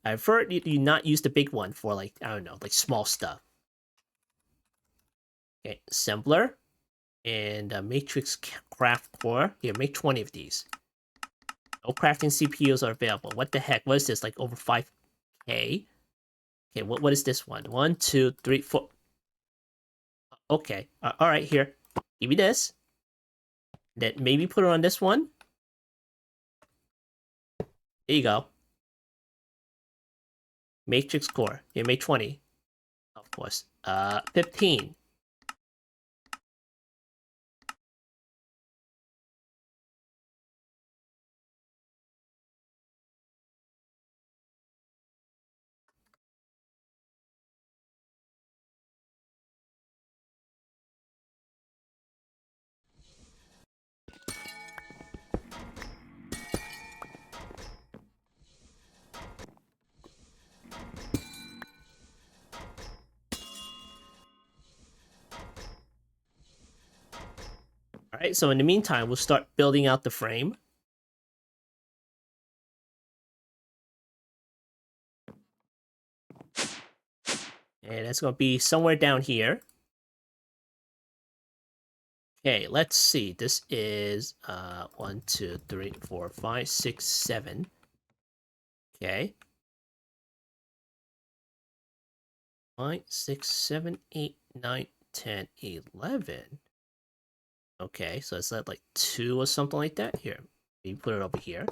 I prefer you not use the big one for like, I don't know, like small stuff. Okay, assembler. And matrix craft core. Here, make 20 of these. No crafting CPUs are available. What the heck? What is this? Like over 5K? Okay, what is this one? 1, 2, 3, 4. Okay, all right, here. Give me this. Then maybe put it on this one. There you go. Matrix core. Here, make 20. Of course. 15. All right, so in the meantime, we'll start building out the frame. And that's going to be somewhere down here. Okay, let's see. This is 1, 2, 3, 4, 5, 6, 7. Okay. 5, 6, 7, 8, 9, 10, 11. Okay, so it's like 2 or something like that. Here, maybe put it over here.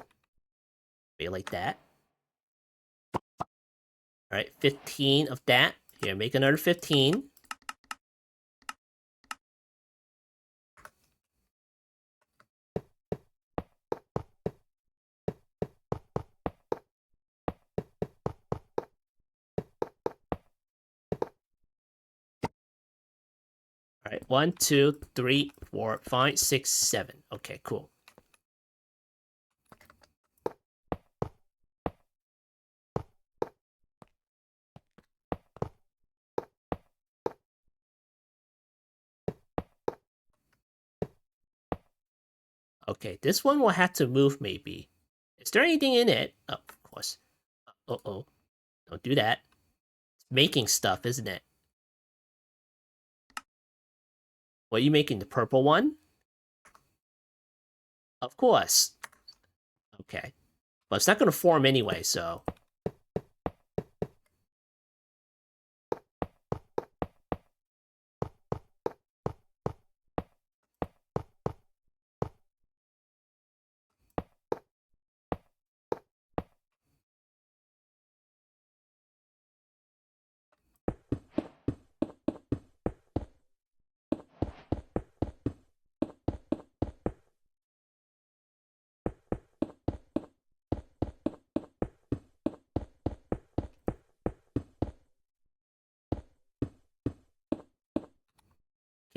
Maybe like that. All right, 15 of that. Here, make another 15. All right, 1, 2, 3, 4, 5, 6, 7. Okay, cool. Okay, this one will have to move maybe. Is there anything in it? Oh, of course. Uh-oh. Don't do that. It's making stuff, isn't it? What are you making? The purple one? Of course. Okay. But it's not going to form anyway, so...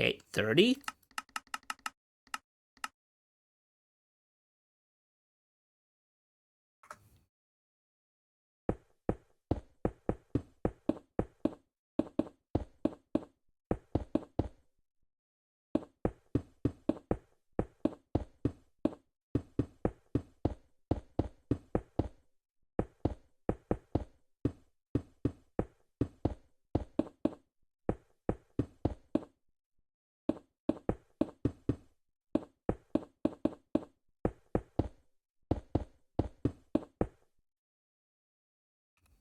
Okay, 30.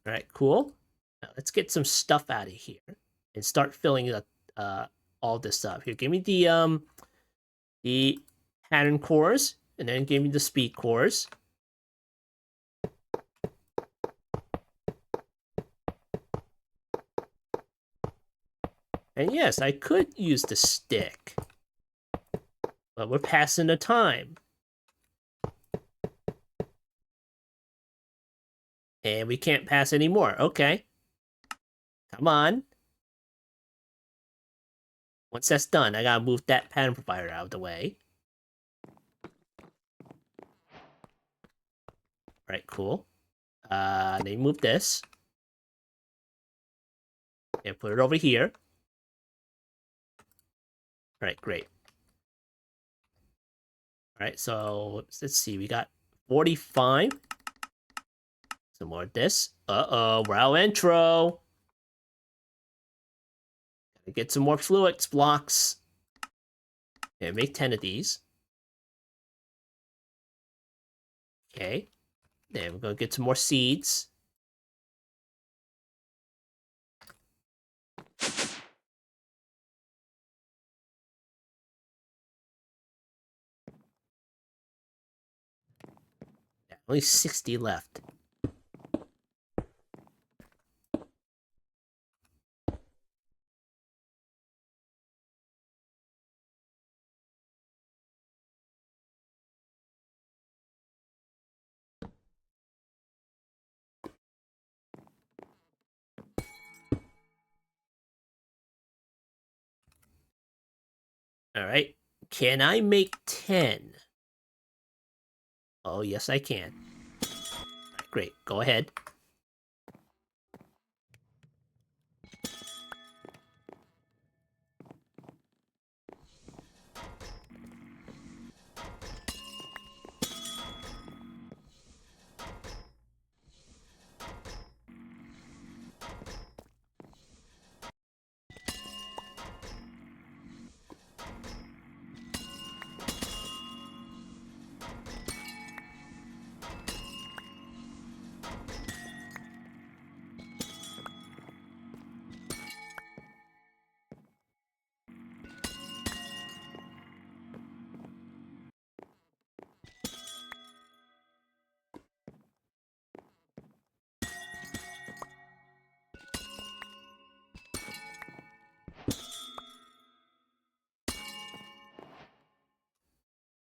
All right, cool. Now let's get some stuff out of here and start filling up all this up. Here, give me the pattern cores, and then give me the speed cores. And yes, I could use the stick, but we're passing the time. And we can't pass anymore. Okay. Come on. Once that's done, I gotta move that pattern provider out of the way. Alright, cool. Then move this. And put it over here. Alright, great. Alright, so let's see. We got 45. Some more of this. Uh-oh, we're out Entro. Gotta get some more fluix blocks. Okay, make 10 of these. Okay. Then we're gonna get some more seeds. Yeah, only 60 left. Alright. Can I make 10? Oh, yes, I can. Right, great. Go ahead.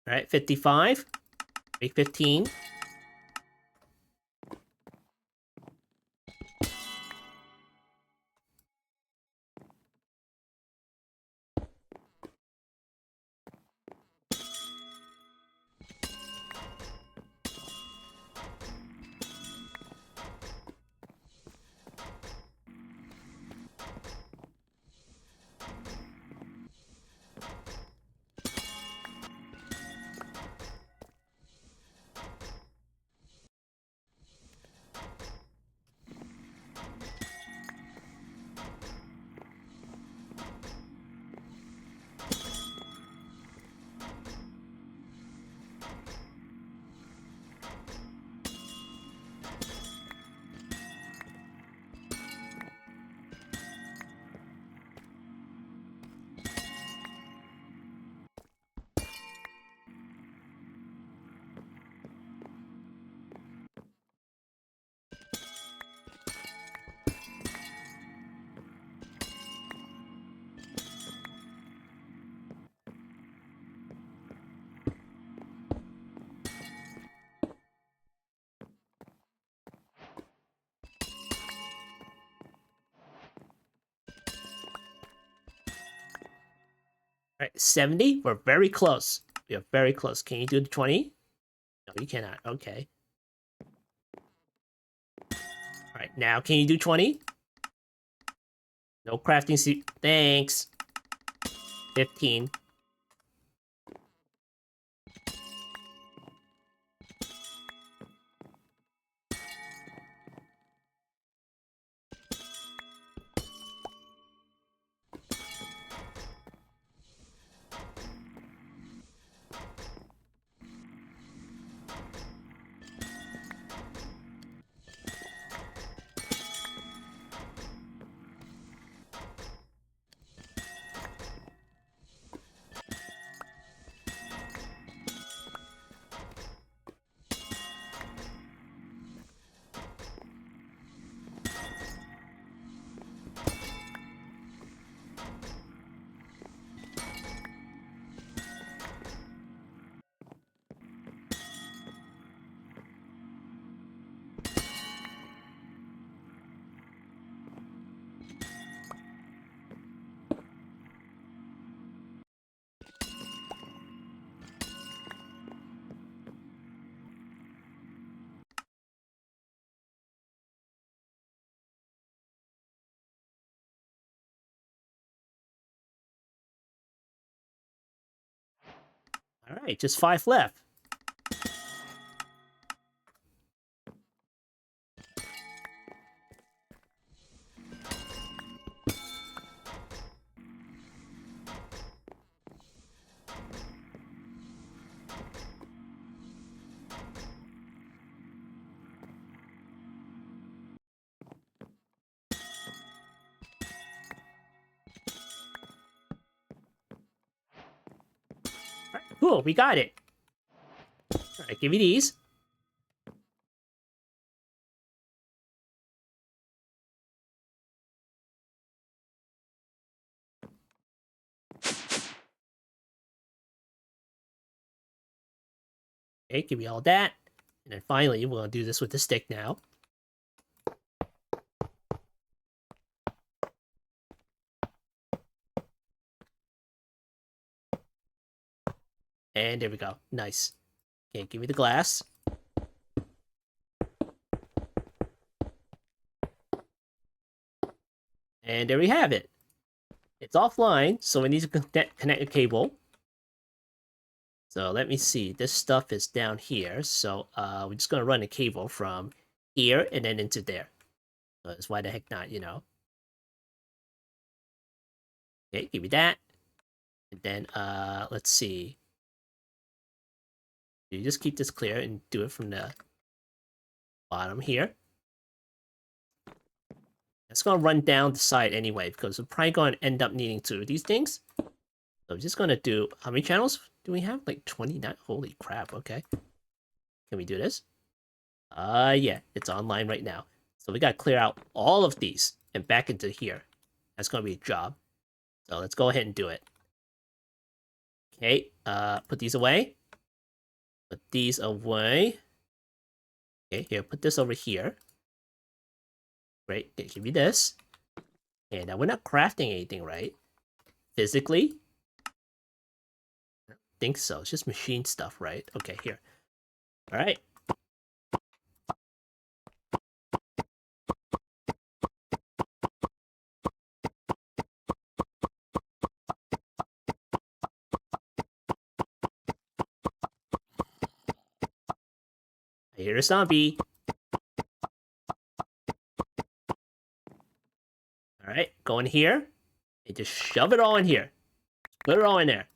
Alright, 55. Make 15. 70. We're very close. We are very close. Can you do the 20? No, you cannot. Okay. All right, now can you do 20? No crafting suit. Thanks. 15. All right, just 5 left. All right, cool, we got it. All right, give me these. Okay, give me all that. And then finally, we're going to do this with the stick now. And there we go. Nice. Okay, give me the glass. And there we have it. It's offline, so we need to connect a cable. So let me see. This stuff is down here. So we're just going to run a cable from here and then into there. Because why the heck not, you know? Okay, give me that. And then let's see. You just keep this clear and do it from the bottom here. It's going to run down the side anyway, because we're probably going to end up needing 2 of these things. So I'm just going to do... How many channels do we have? Like 29? Holy crap, okay. Can we do this? Yeah, it's online right now. So we got to clear out all of these and back into here. That's going to be a job. So let's go ahead and do it. Okay, put these away. Put these away. Okay, here, put this over here. Great, okay, give me this. And now we're not crafting anything, right? Physically? I don't think so. It's just machine stuff, right? Okay, here. Alright. I hear a zombie. Alright, go in here. And just shove it all in here. Put it all in there.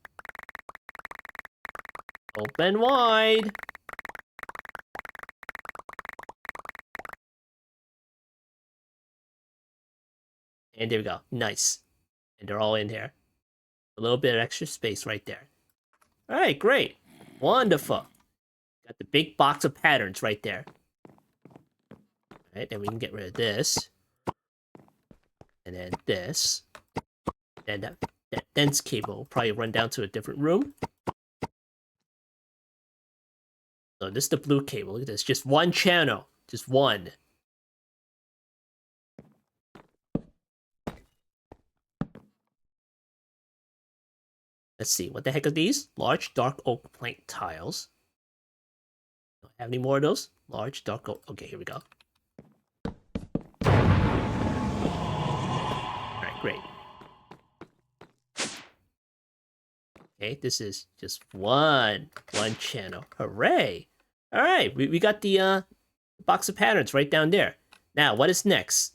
Open wide. And there we go. Nice. And they're all in here. A little bit of extra space right there. Alright, great. Wonderful. Got the big box of patterns right there. Alright, then we can get rid of this. And then this. And that dense cable will probably run down to a different room. So this is the blue cable. Look at this. Just one channel. Just one. Let's see, what the heck are these? Large dark oak plank tiles. Don't have any more of those? Large dark oak. Okay, here we go. Alright, great. Okay, this is just one channel. Hooray! Alright, we got the box of patterns right down there. Now, what is next?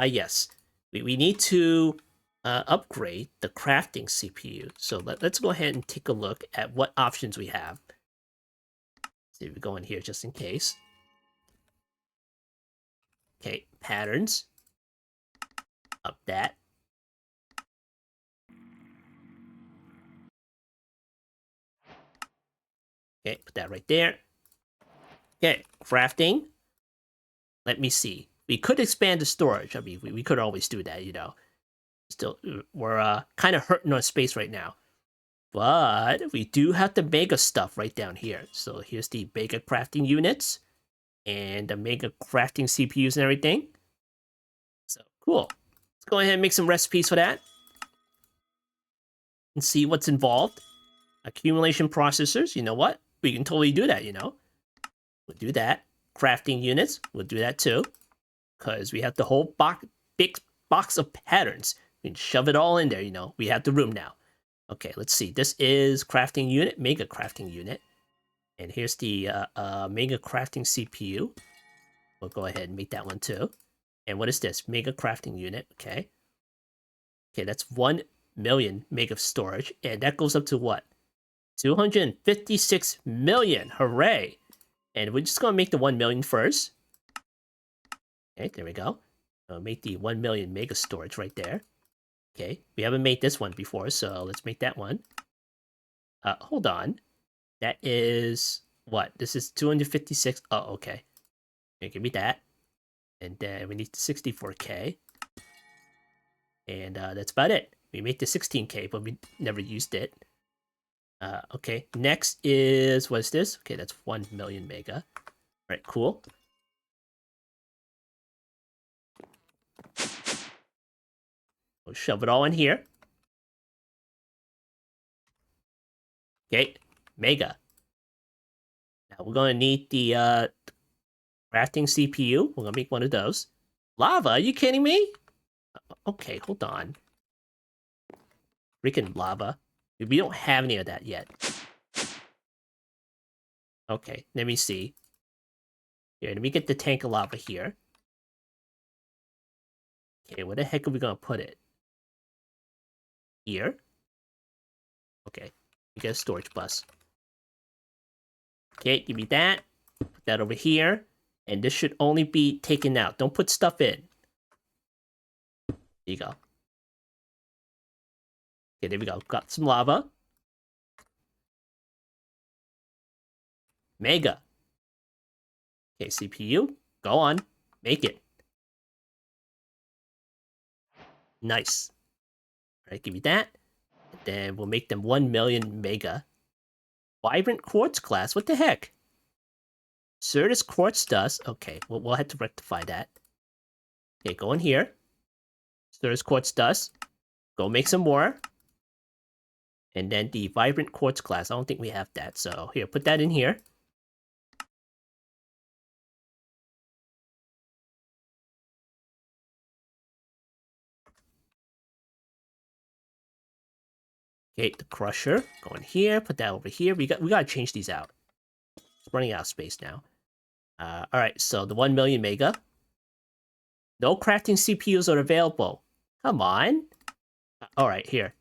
Yes. We need to upgrade the crafting CPU. So let's go ahead and take a look at what options we have. See, we go in here just in case. Okay, patterns. Up that. Okay, put that right there. Okay, crafting. Let me see. We could expand the storage. I mean, we could always do that, you know. Still, we're kind of hurting on space right now. But we do have the mega stuff right down here. So here's the mega crafting units and the mega crafting CPUs and everything. So cool. Let's go ahead and make some recipes for that and see what's involved. Accumulation processors, you know what? We can totally do that, you know. We'll do that. Crafting units, we'll do that too. Because we have the whole big box of patterns. We can shove it all in there, you know. We have the room now. Okay, let's see. This is crafting unit, mega crafting unit. And here's the mega crafting CPU. We'll go ahead and make that one too. And what is this? Mega crafting unit, okay. Okay, that's 1 million meg of storage. And that goes up to what? 256 million. Hooray! And we're just gonna make the 1 million first. Okay, there we go. I'll make the 1 million mega storage right there. Okay, we haven't made this one before, so let's make that one. Hold on. That is what? This is 256. Oh, okay. Okay, give me that. And then we need the 64K. And that's about it. We made the 16K, but we never used it. Okay, next is, what is this? Okay, that's 1 million mega. All right, cool. We'll shove it all in here. Okay, mega. Now we're gonna need the crafting CPU. We're gonna make one of those. Lava? Are you kidding me? Okay, hold on. Freaking lava. We don't have any of that yet. Okay, let me see. Here, let me get the tank of lava here. Okay, where the heck are we gonna put it? Here? Okay, we get a storage bus. Okay, give me that. Put that over here. And this should only be taken out. Don't put stuff in. There you go. Okay, there we go. Got some lava. Mega. Okay, CPU. Go on. Make it. Nice. Alright, give me that. And then we'll make them 1 million mega. Vibrant quartz class? What the heck? Certus quartz dust. Okay, we'll have to rectify that. Okay, go in here. Certus quartz dust. Go make some more. And then the vibrant quartz class. I don't think we have that. So here, put that in here. Okay, the crusher. Go in here. Put that over here. We gotta change these out. It's running out of space now. Alright, so the 1 million mega. No crafting CPUs are available. Come on. Alright, here.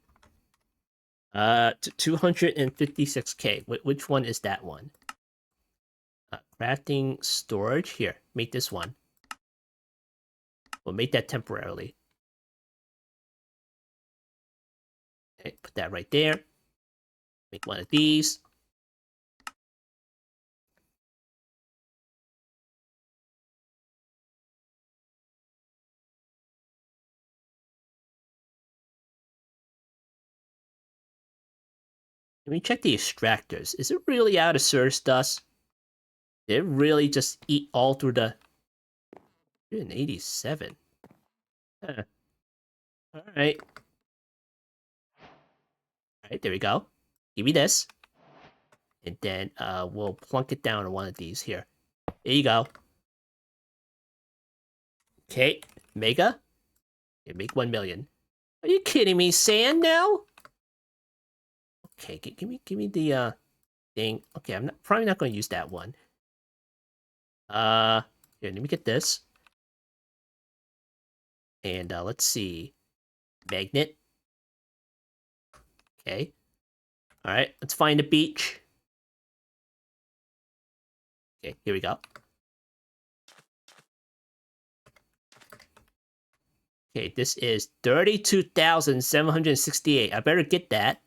256K. Which one is that one? Crafting storage. Here, make this one. We'll make that temporarily. Okay, put that right there. Make one of these. Let me check the extractors. Is it really out of Certus dust? Did it really just eat all through the 187? Huh. Alright. Alright, there we go. Give me this. And then we'll plunk it down on one of these here. There you go. Okay, Mega. Okay, make 1 million. Are you kidding me, sand now? Okay, give me the thing. Okay, I'm probably not going to use that one. Here, let me get this. And let's see. Magnet. Okay. All right, let's find a beach. Okay, here we go. Okay, this is 32,768. I better get that.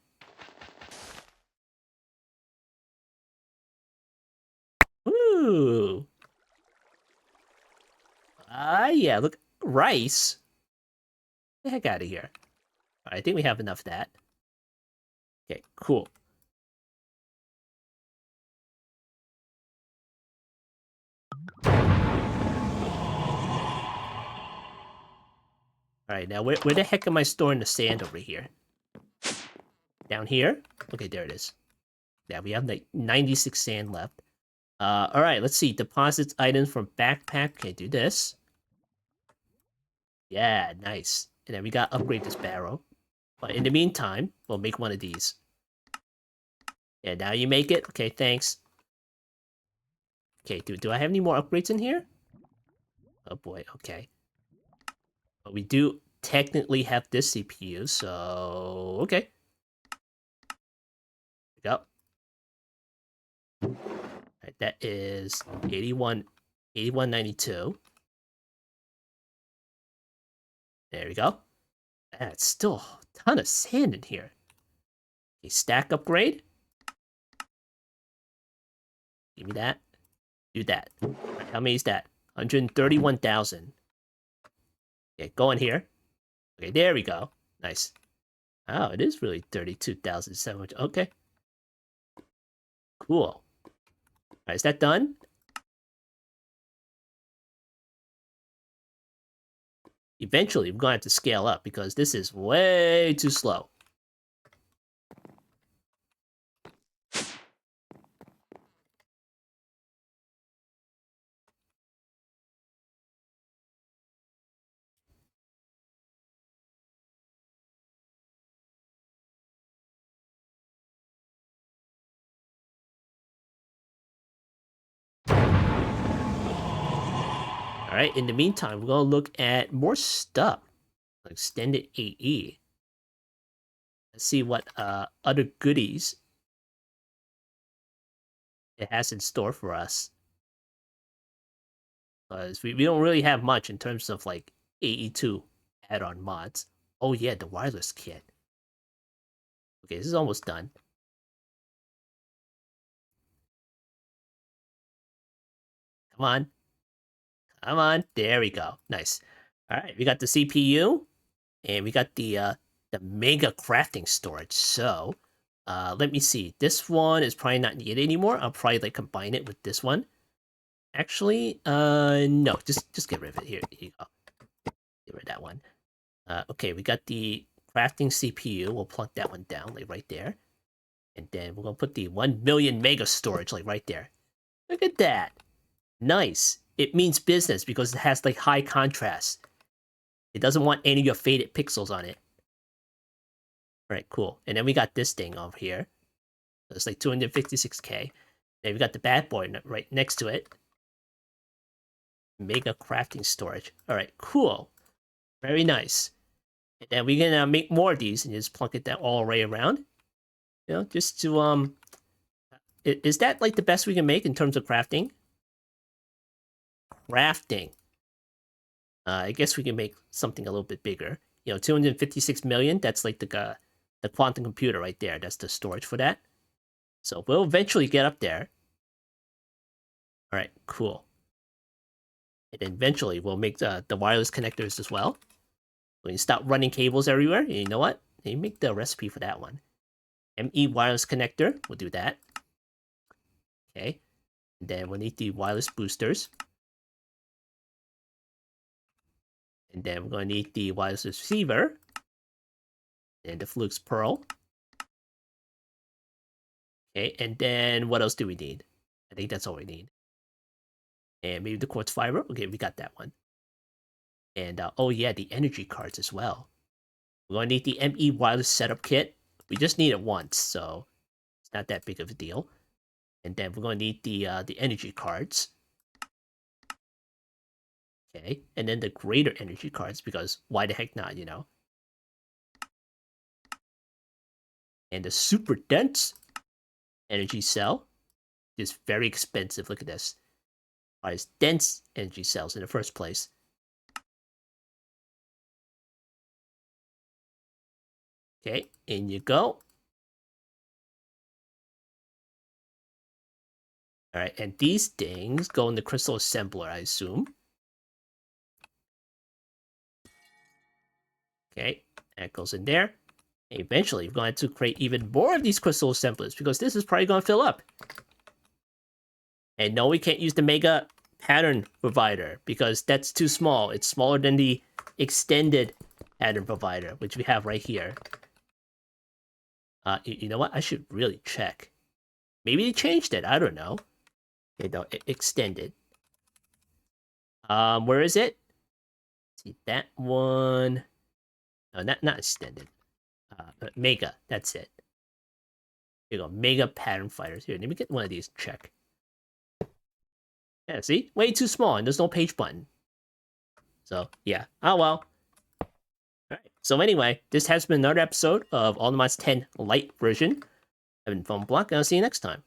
Ooh. Yeah, look. Rice. Get the heck out of here. All right, I think we have enough of that. Okay, cool. All right, now where the heck am I storing the sand over here? Down here? Okay, there it is. Yeah, we have like 96 sand left. All right, let's see. Deposits items from backpack. Okay, do this. Yeah, nice. And then we got upgrade this barrel. But in the meantime, we'll make one of these. Yeah, now you make it. Okay, thanks. Okay, do I have any more upgrades in here? Oh boy, okay. But we do technically have this CPU, so okay. Go. Right, that is 8192. There we go. That's still a ton of sand in here. Okay, stack upgrade. Give me that. Do that. Right, how many is that? 131,000. Okay, go in here. Okay, there we go. Nice. Oh, it is really 32,700. Okay. Cool. All right, is that done? Eventually, we're going to have to scale up because this is way too slow. All right, in the meantime, we're going to look at more stuff. Extended AE. Let's see what other goodies it has in store for us. Because we don't really have much in terms of like AE2 add-on mods. Oh yeah, the wireless kit. Okay, this is almost done. Come on. Come on. There we go. Nice. All right, we got the CPU and we got the mega crafting storage. So, let me see. This one is probably not needed anymore. I'll probably like combine it with this one. Actually, no, just get rid of it. Here you go. Get rid of that one. Okay, we got the crafting CPU. We'll plunk that one down, like right there. And then we're gonna put the 1 million mega storage, like right there. Look at that. Nice. It means business because it has like high contrast. It doesn't want any of your faded pixels on it. Alright, cool. And then we got this thing over here. So it's like 256k. Then we got the bad boy right next to it. Mega crafting storage. Alright, cool. Very nice. And then we're gonna make more of these and just plunk it down all the way around. You know, just to is that like the best we can make in terms of crafting? Crafting. I guess we can make something a little bit bigger. You know, 256 million, that's like the quantum computer right there. That's the storage for that. So we'll eventually get up there. All right, cool. And then eventually we'll make the wireless connectors as well. We can stop running cables everywhere. And you know what? You make the recipe for that one. ME wireless connector, we'll do that. Okay. And then we'll need the wireless boosters. And then we're going to need the wireless receiver. And the Flux Pearl. Okay, and then what else do we need? I think that's all we need. And maybe the quartz fiber. Okay, we got that one. And oh yeah, the energy cards as well. We're going to need the ME wireless setup kit. We just need it once, so it's not that big of a deal. And then we're going to need the energy cards. Okay, and then the greater energy cards, because why the heck not, you know? And the super dense energy cell is very expensive. Look at this. It's dense energy cells in the first place. Okay, in you go. All right, and these things go in the crystal assembler, I assume. Okay, that goes in there. And eventually, we're going to create even more of these crystal assemblers because this is probably going to fill up. And no, we can't use the mega pattern provider because that's too small. It's smaller than the extended pattern provider, which we have right here. You know what? I should really check. Maybe they changed it. I don't know. Okay, no, extended. Where is it? Let's see that one. No, not extended. Mega. That's it. Here you go. Mega pattern fighters. Here, let me get one of these. Check. Yeah, see? Way too small, and there's no page button. So, yeah. Oh, well. Alright. So, anyway, this has been another episode of ATM10 LITE version. I've been PhoneBlock, and I'll see you next time.